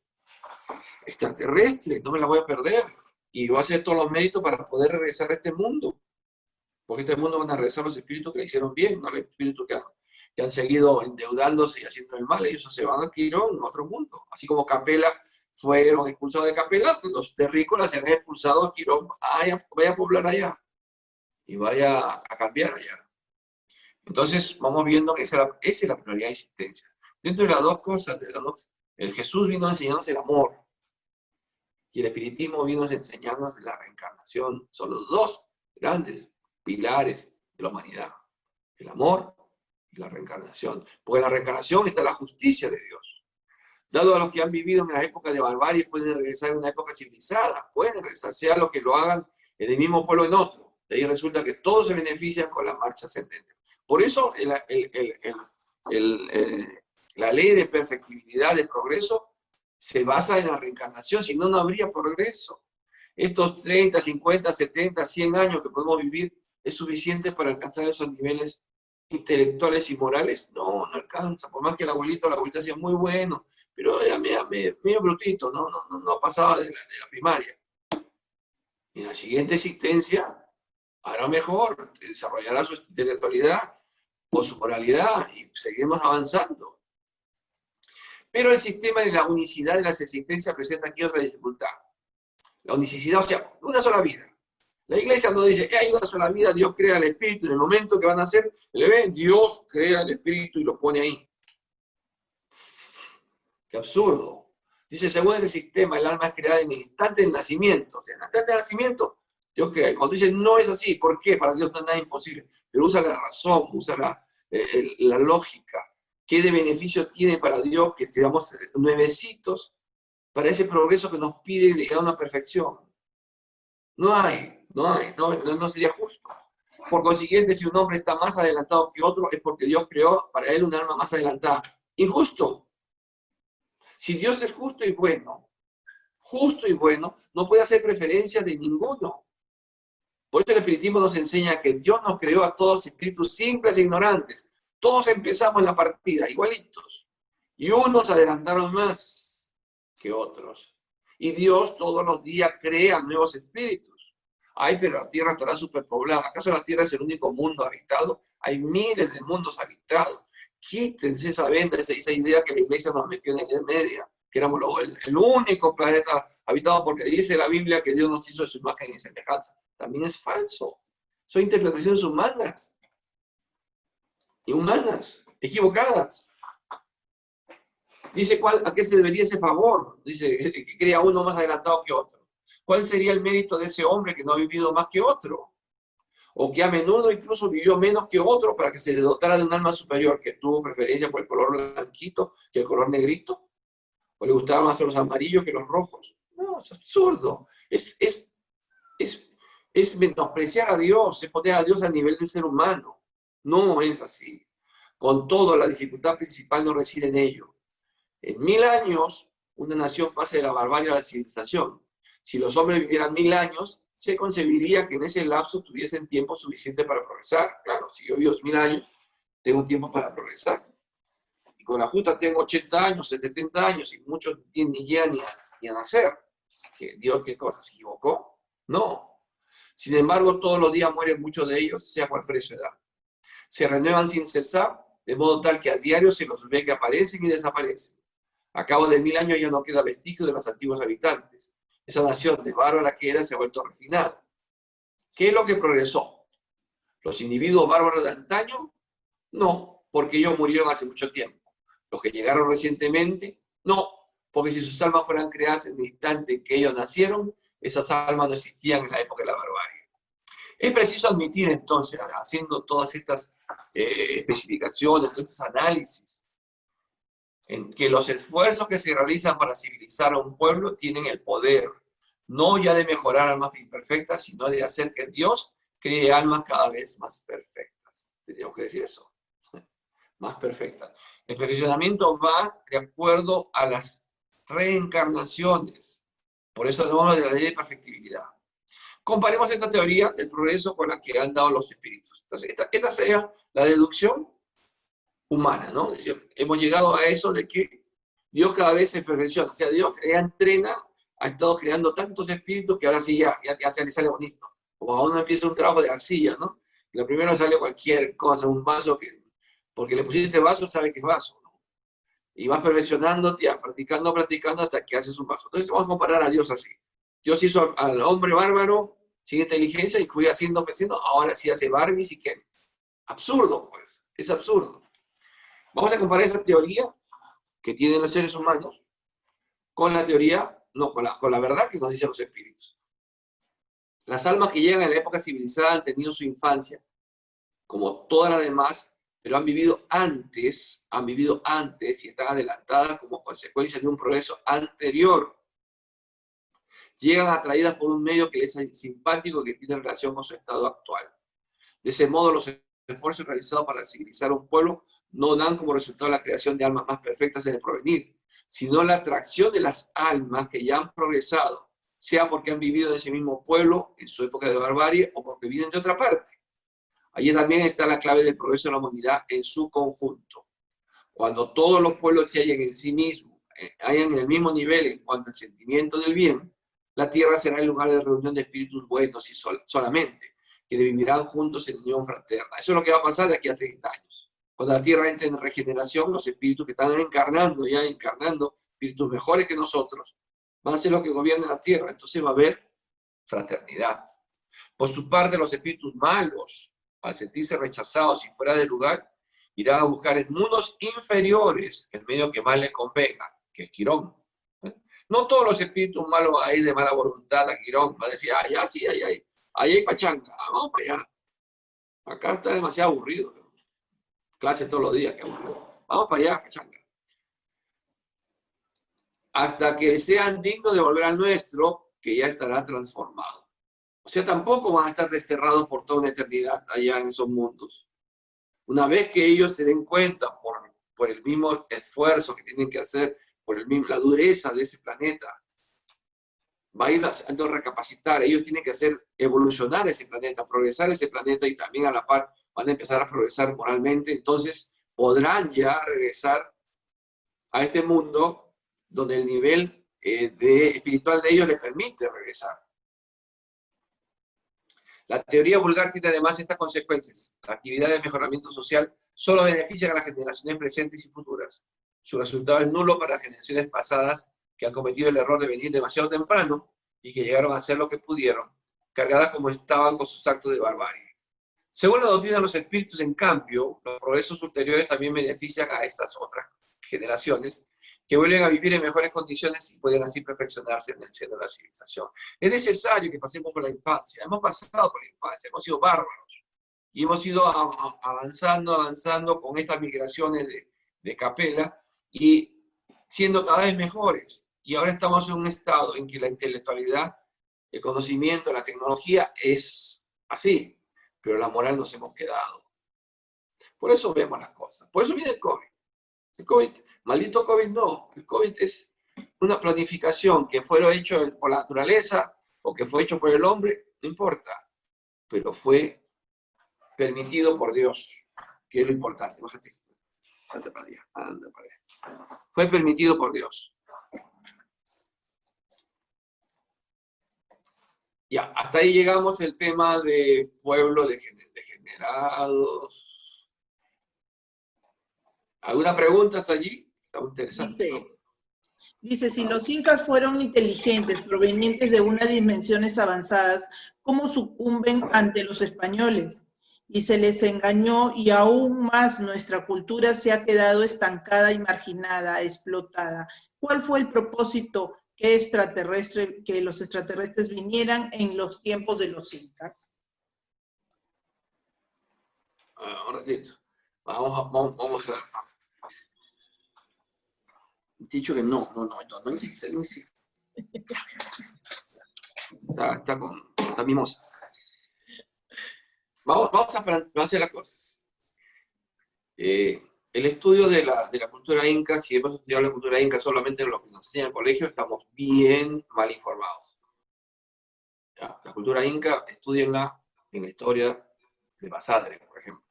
extraterrestres, no me la voy a perder. Y voy a hacer todos los méritos para poder regresar a este mundo. Porque este mundo van a regresar los espíritus que le hicieron bien, no los espíritus que han seguido endeudándose y haciendo el mal. Ellos se van a Quirón, a otro mundo. Así como Capela fueron expulsados de Capela, los terrícolas se han expulsado a Quirón. Vaya a poblar allá y vaya a cambiar allá. Entonces vamos viendo que esa es la prioridad de existencia. Dentro de las dos cosas, el Jesús vino a enseñarnos el amor y el espiritismo vino a enseñarnos la reencarnación. Son los dos grandes pilares de la humanidad, el amor y la reencarnación. Porque en la reencarnación está la justicia de Dios. Dado a los que han vivido en las épocas de barbarie, pueden regresar en una época civilizada, pueden regresar, sea lo que lo hagan en el mismo pueblo o en otro. De ahí resulta que todos se benefician con la marcha ascendente. Por eso la ley de perfectibilidad, de progreso, se basa en la reencarnación, si no, no habría progreso. Estos 30, 50, 70, 100 años que podemos vivir, ¿es suficiente para alcanzar esos niveles intelectuales y morales? No, no alcanza. Por más que el abuelito o la abuelita sea muy bueno, pero era medio brutito, no pasaba de la primaria. Y en la siguiente existencia hará mejor, desarrollará su intelectualidad o su moralidad y seguiremos avanzando. Pero el sistema de la unicidad de las existencias presenta aquí otra dificultad. La unicidad, o sea, una sola vida. La iglesia no dice, hay una sola vida, Dios crea el espíritu, en el momento que van a hacer el evento, Dios crea el espíritu y lo pone ahí. ¡Qué absurdo! Dice, según el sistema, el alma es creada en el instante del nacimiento. O sea, en el instante del nacimiento, Dios crea. Y cuando dice, no es así, ¿por qué? Para Dios no es nada imposible. Pero usa la razón, usa la lógica. ¿Qué de beneficio tiene para Dios que tengamos nuevecitos para ese progreso que nos pide llegar a una perfección? No sería justo. Por consiguiente, si un hombre está más adelantado que otro, es porque Dios creó para él un alma más adelantada. Injusto. Si Dios es justo y bueno, no puede hacer preferencia de ninguno. Por eso el espiritismo nos enseña que Dios nos creó a todos espíritus simples e ignorantes. Todos empezamos la partida igualitos. Y unos adelantaron más que otros. Y Dios todos los días crea nuevos espíritus. Ay, pero la Tierra estará superpoblada. ¿Acaso la Tierra es el único mundo habitado? Hay miles de mundos habitados. Quítense esa venda, esa idea que la iglesia nos metió en la Edad Media, que éramos el único planeta habitado, porque dice la Biblia que Dios nos hizo de su imagen y semejanza. También es falso. Son interpretaciones humanas. Y humanas, equivocadas. Dice a qué se debería ese favor. Dice que crea uno más adelantado que otro. ¿Cuál sería el mérito de ese hombre que no ha vivido más que otro? O que a menudo incluso vivió menos que otro para que se le dotara de un alma superior, que tuvo preferencia por el color blanquito que el color negrito, o le gustaban más los amarillos que los rojos. No, es absurdo. Es menospreciar a Dios, es poner a Dios a nivel de un ser humano. No es así. Con todo, la dificultad principal no reside en ello. En 1000 años, una nación pasa de la barbarie a la civilización. Si los hombres vivieran 1000 años, se concebiría que en ese lapso tuviesen tiempo suficiente para progresar. Claro, si yo vivo 1000 años, tengo tiempo para progresar. Y con la justa tengo 80 años, 70 años, y muchos ni llegan ni a nacer. ¿Que Dios qué cosa? ¿Se equivocó? No. Sin embargo, todos los días mueren muchos de ellos, sea cual fuere su edad. Se renuevan sin cesar, de modo tal que a diario se los ve que aparecen y desaparecen. A cabo de 1000 años ya no queda vestigio de los antiguos habitantes. Esa nación de bárbara que era se ha vuelto refinada. ¿Qué es lo que progresó? ¿Los individuos bárbaros de antaño? No, porque ellos murieron hace mucho tiempo. ¿Los que llegaron recientemente? No, porque si sus almas fueran creadas en el instante en que ellos nacieron, esas almas no existían en la época de la barbarie. Es preciso admitir entonces, haciendo todas estas especificaciones, todos estos análisis, en que los esfuerzos que se realizan para civilizar a un pueblo tienen el poder, no ya de mejorar almas imperfectas, sino de hacer que Dios cree almas cada vez más perfectas. Tenemos que decir eso, más perfectas. El perfeccionamiento va de acuerdo a las reencarnaciones. Por eso hablamos de la ley de perfectibilidad. Comparemos esta teoría del progreso con la que han dado los espíritus. Entonces, esta sería la deducción humana, ¿no? Es decir, hemos llegado a eso de que Dios cada vez se perfecciona. O sea, Dios ya entrena, ha estado creando tantos espíritus que ahora sí ya se le sale bonito. Como a uno empieza un trabajo de arcilla, ¿no? Lo primero sale cualquier cosa, un vaso que, porque le pusiste vaso, sabe que es vaso, ¿no? Y vas perfeccionando, ya, practicando hasta que haces un vaso. Entonces vamos a comparar a Dios así. Dios hizo al hombre bárbaro, sin inteligencia, y fue haciendo, ahora sí hace Barbies y Ken. Absurdo, pues. Es absurdo. Vamos a comparar esa teoría que tienen los seres humanos con la teoría, no, con la verdad que nos dicen los espíritus. Las almas que llegan a la época civilizada han tenido su infancia, como todas las demás, pero han vivido antes y están adelantadas como consecuencia de un progreso anterior. Llegan atraídas por un medio que les es simpático, que tiene relación con su estado actual. De ese modo, los esfuerzos realizados para civilizar un pueblo no dan como resultado la creación de almas más perfectas en el porvenir, sino la atracción de las almas que ya han progresado, sea porque han vivido en ese mismo pueblo en su época de barbarie o porque vienen de otra parte. Allí también está la clave del progreso de la humanidad en su conjunto. Cuando todos los pueblos se hallan en sí mismos, hayan en el mismo nivel en cuanto al sentimiento del bien, la tierra será el lugar de reunión de espíritus buenos y solamente, que vivirán juntos en unión fraterna. Eso es lo que va a pasar de aquí a 30 años. Cuando la tierra entre en regeneración, los espíritus que están encarnando, espíritus mejores que nosotros, van a ser los que gobiernen la tierra. Entonces va a haber fraternidad. Por su parte, los espíritus malos, al sentirse rechazados y fuera de lugar, irán a buscar en mundos inferiores el medio que más les convenga, que es Quirón. No todos los espíritus malos hay de mala voluntad a Quirón. Va a decir, allá sí, allá hay pachanga, vamos para allá. Acá está demasiado aburrido. Clase todos los días, qué aburrido. Vamos para allá, pachanga. Hasta que sean dignos de volver al nuestro, que ya estará transformado. O sea, tampoco van a estar desterrados por toda una eternidad allá en esos mundos. Una vez que ellos se den cuenta por el mismo esfuerzo que tienen que hacer, por la dureza de ese planeta, va a ir haciendo recapacitar. Ellos tienen que hacer evolucionar ese planeta, progresar ese planeta, y también a la par van a empezar a progresar moralmente. Entonces podrán ya regresar a este mundo donde el nivel espiritual de ellos les permite regresar. La teoría vulgar tiene además estas consecuencias. La actividad de mejoramiento social solo beneficia a las generaciones presentes y futuras. Su resultado es nulo para generaciones pasadas que han cometido el error de venir demasiado temprano y que llegaron a hacer lo que pudieron, cargadas como estaban con sus actos de barbarie. Según la doctrina de los espíritus, en cambio, los progresos ulteriores también benefician a estas otras generaciones, que vuelven a vivir en mejores condiciones y pueden así perfeccionarse en el seno de la civilización. Es necesario que pasemos por la infancia. Hemos pasado por la infancia, hemos sido bárbaros, y hemos ido avanzando con estas migraciones de Capella, y siendo cada vez mejores. Y ahora estamos en un estado en que la intelectualidad, el conocimiento, la tecnología es así, pero la moral nos hemos quedado. Por eso vemos las cosas. Por eso viene el COVID. El COVID, maldito COVID no. El COVID es una planificación que fue hecho por la naturaleza o que fue hecho por el hombre, no importa. Pero fue permitido por Dios, que es lo importante. Bájate para allá, anda para allá. Fue permitido por Dios. Ya, hasta ahí llegamos el tema de pueblo degenerados. ¿Alguna pregunta hasta allí? Está muy interesante, ¿no? Dice, si los incas fueron inteligentes, provenientes de unas dimensiones avanzadas, ¿cómo sucumben ante los españoles? Y se les engañó, y aún más nuestra cultura se ha quedado estancada y marginada, explotada. ¿Cuál fue el propósito que los extraterrestres vinieran en los tiempos de los incas? Ahora sí, vamos a ver. Dicho que no insiste, no insiste. Está mimosa. Vamos a hacer las cosas. El estudio de la cultura inca, si hemos estudiado la cultura inca solamente en lo que nos enseña en el colegio, estamos bien mal informados. Ya, la cultura inca, estudienla en la historia de Basadre, por ejemplo.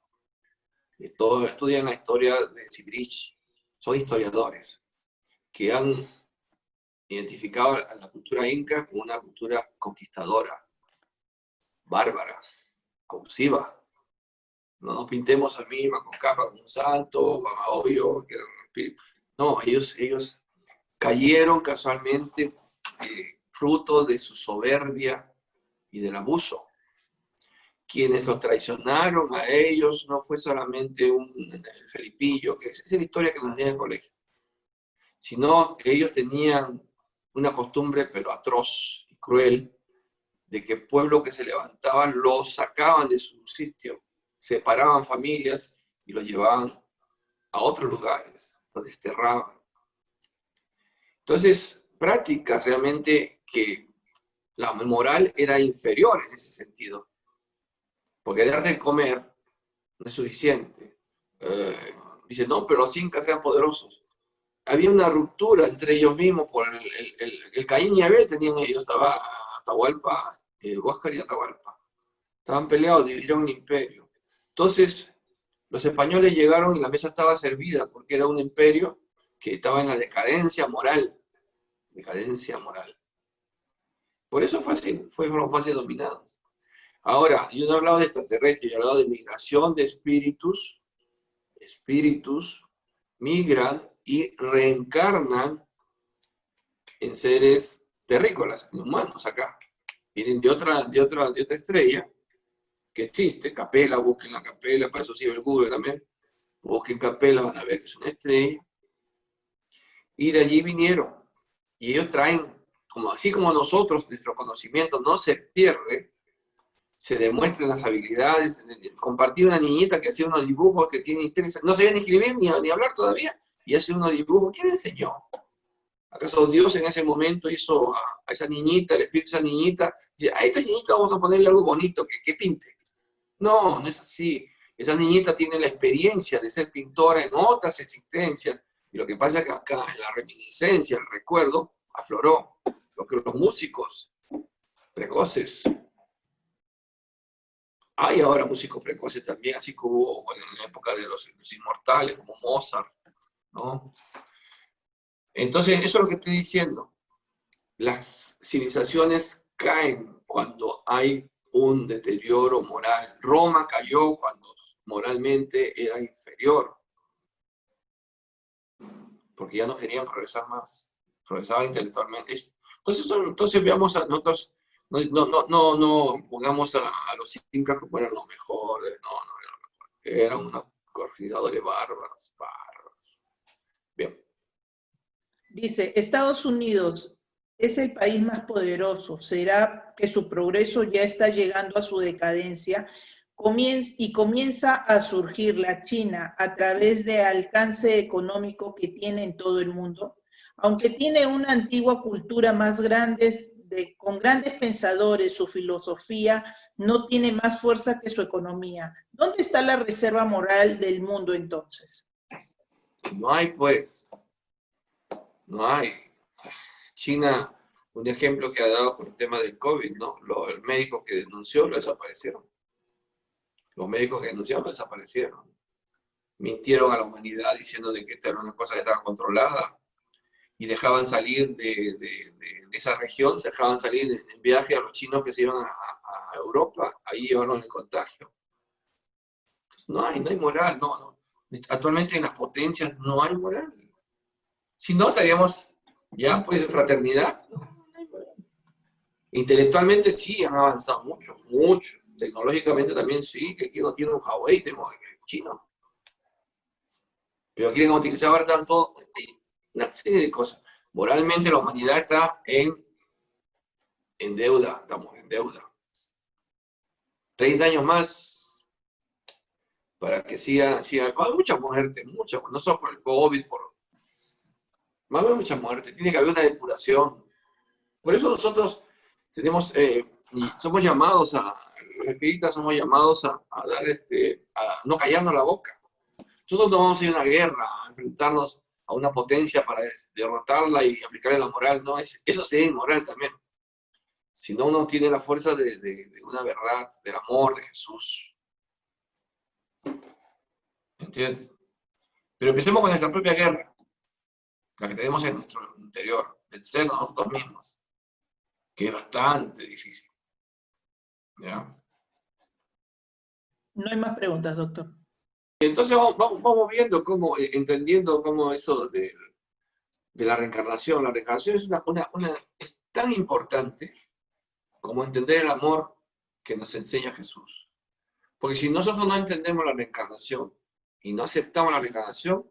Estudian la historia de Sibrich. Son historiadores que han identificado a la cultura inca como una cultura conquistadora, bárbara, corrosiva. No nos pintemos a mí, Macocapa, como un santo, Mamaoyo, que era un espíritu. No, ellos cayeron casualmente fruto de su soberbia y del abuso. Quienes los traicionaron a ellos no fue solamente un Felipillo, que esa es la historia que nos dio en el colegio, sino que ellos tenían una costumbre, pero atroz y cruel, de que el pueblo que se levantaba los sacaban de su sitio, separaban familias y los llevaban a otros lugares, los desterraban. Entonces, prácticas realmente que la moral era inferior en ese sentido, porque darte de comer no es suficiente. Dice, no, pero los incas eran poderosos. Había una ruptura entre ellos mismos por el Caín y Abel tenían ellos, estaba Atahualpa, Huáscar y Atahualpa. Estaban peleados, dividieron un imperio. Entonces, los españoles llegaron y la mesa estaba servida porque era un imperio que estaba en la decadencia moral. Decadencia moral. Por eso fueron fácil dominados. Ahora, yo no he hablado de extraterrestres, yo he hablado de migración de espíritus. Espíritus migran y reencarnan en seres terrícolas, en humanos acá. Vienen de otra estrella que existe, Capella, busquen la Capella, para eso sirve el Google también. Busquen Capella, van a ver que es una estrella. Y de allí vinieron. Y ellos traen, así como nosotros, nuestro conocimiento no se pierde, se demuestran las habilidades. Compartí una niñita que hacía unos dibujos que tiene interés, no sabía ni escribir ni hablar todavía, y hace unos dibujos. ¿Quién le enseñó? ¿Acaso Dios en ese momento hizo a esa niñita, el espíritu de esa niñita, dice, a esta niñita vamos a ponerle algo bonito que pinte? No, no es así. Esa niñita tiene la experiencia de ser pintora en otras existencias, y lo que pasa es que acá, en la reminiscencia, el recuerdo, afloró. Lo que los músicos precoces, hay ahora músicos precoces también, así como en la época de los inmortales, como Mozart, ¿no? Entonces, eso es lo que estoy diciendo. Las civilizaciones caen cuando hay un deterioro moral. Roma cayó cuando moralmente era inferior, porque ya no querían progresar más, progresaban intelectualmente. Entonces veamos a nosotros, no pongamos a los incas como eran lo mejor, eran unos corregidores bárbaros. Bien. Dice, Estados Unidos es el país más poderoso. ¿Será que su progreso ya está llegando a su decadencia? Comienza a surgir la China a través del alcance económico que tiene en todo el mundo. Aunque tiene una antigua cultura más grande, con grandes pensadores, su filosofía no tiene más fuerza que su economía. ¿Dónde está la reserva moral del mundo entonces? No hay, pues. No hay. China, un ejemplo que ha dado con el tema del COVID, ¿no? El médico que denunció lo desaparecieron. Los médicos que denunciaron lo desaparecieron. Mintieron a la humanidad diciendo de que esta era una cosa que estaba controlada y dejaban salir de esa región, se dejaban salir en viaje a los chinos que se iban a Europa, ahí llevaron el contagio. No hay moral, no. Actualmente en las potencias no hay moral. Si no, estaríamos ya pues en fraternidad. Intelectualmente sí han avanzado mucho. Tecnológicamente también sí, que aquí no tiene un Huawei, tengo el chino. Pero quieren utilizar ahora tanto una serie de cosas. Moralmente la humanidad está en deuda, estamos en deuda. 30 años más para que siga. Hay mucha muerte, no solo por el COVID, va a haber mucha muerte, tiene que haber una depuración. Por eso nosotros tenemos, somos llamados los espíritas somos llamados a no callarnos la boca. Nosotros no vamos a ir a una guerra, a enfrentarnos a una potencia para derrotarla y aplicarle la moral, no, eso sería inmoral también. Si no, uno tiene la fuerza de una verdad, del amor de Jesús. ¿Entiendes? Pero empecemos con nuestra propia guerra, la que tenemos en nuestro interior, vencernos a nosotros mismos, que es bastante difícil. ¿Ya? No hay más preguntas, doctor. Entonces vamos viendo cómo, entendiendo cómo eso de la reencarnación. La reencarnación es tan importante como entender el amor que nos enseña Jesús. Porque si nosotros no entendemos la reencarnación y no aceptamos la reencarnación,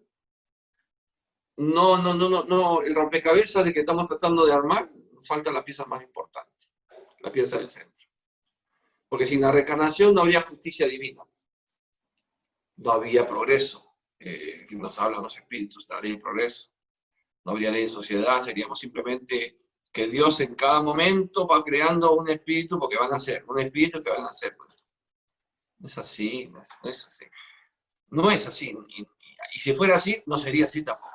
el rompecabezas de que estamos tratando de armar, nos falta la pieza más importante, la pieza del centro. Porque sin la reencarnación no habría justicia divina, no había progreso. Nos hablan los espíritus de la ley de progreso. No habría ley de sociedad, seríamos simplemente que Dios en cada momento va creando un espíritu porque van a ser, un espíritu que van a ser. Pues. No es así, no es así. No es así. Y si fuera así, no sería así tampoco.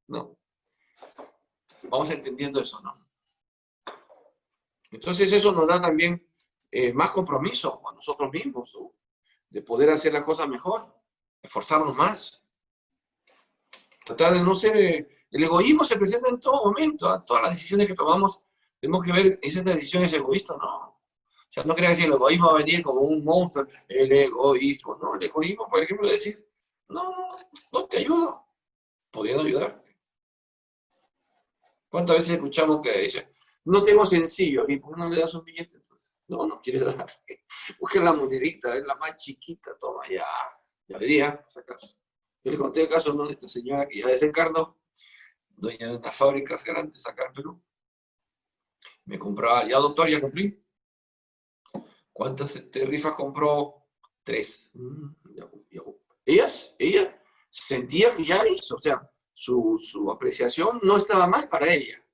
No. Vamos entendiendo eso, ¿no? Entonces eso nos da también más compromiso con nosotros mismos, ¿no? De poder hacer las cosas mejor, esforzarnos más. Tratar de no ser... el egoísmo se presenta en todo momento, ¿eh? Todas las decisiones que tomamos tenemos que ver, ¿es esta decisión es egoísta? No. O sea, no creas que el egoísmo va a venir como un monstruo, el egoísmo. No, el egoísmo, por ejemplo, es decir, no te ayudo, pudiendo ayudarte. ¿Cuántas veces escuchamos que dicen, no tengo sencillo, y por qué no le das un billete? Entonces, no quiere dar. Busca la monedita, es la más chiquita, toma, ya le di, por acaso. Yo le conté el caso, ¿no?, de esta señora que ya desencarnó, dueña de unas fábricas grandes acá en Perú. Me compraba, ya doctor, ya cumplí. ¿Cuántas rifas compró? 3. Ella sentía que ya hizo, o sea, su apreciación no estaba mal para ella.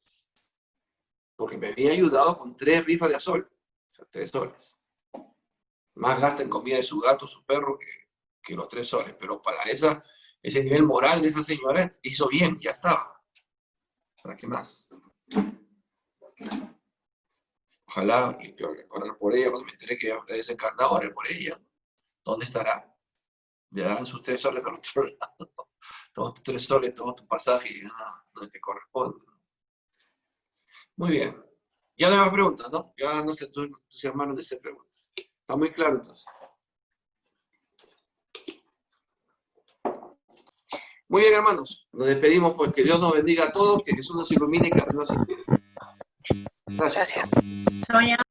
Porque me había ayudado con 3 rifas de Azol. O sea, 3 soles. Más gasta en comida de su gato, su perro, que los 3 soles. Pero para ese nivel moral de esa señora, hizo bien, ya estaba. ¿Para qué más? Ojalá, y yo orar por ella, cuando me enteré que ya está desencarnada, oré por ella. ¿Dónde estará? Le darán sus 3 soles al otro lado. Todos tus 3 soles, todo tu pasaje, no te corresponde. Muy bien. Ya no hay más preguntas, ¿no? Ya no sé, tus hermanos de hacer preguntas. Está muy claro entonces. Muy bien, hermanos. Nos despedimos, pues que Dios nos bendiga a todos, que Jesús nos ilumine y que nos ilumine. Gracias. Gracias.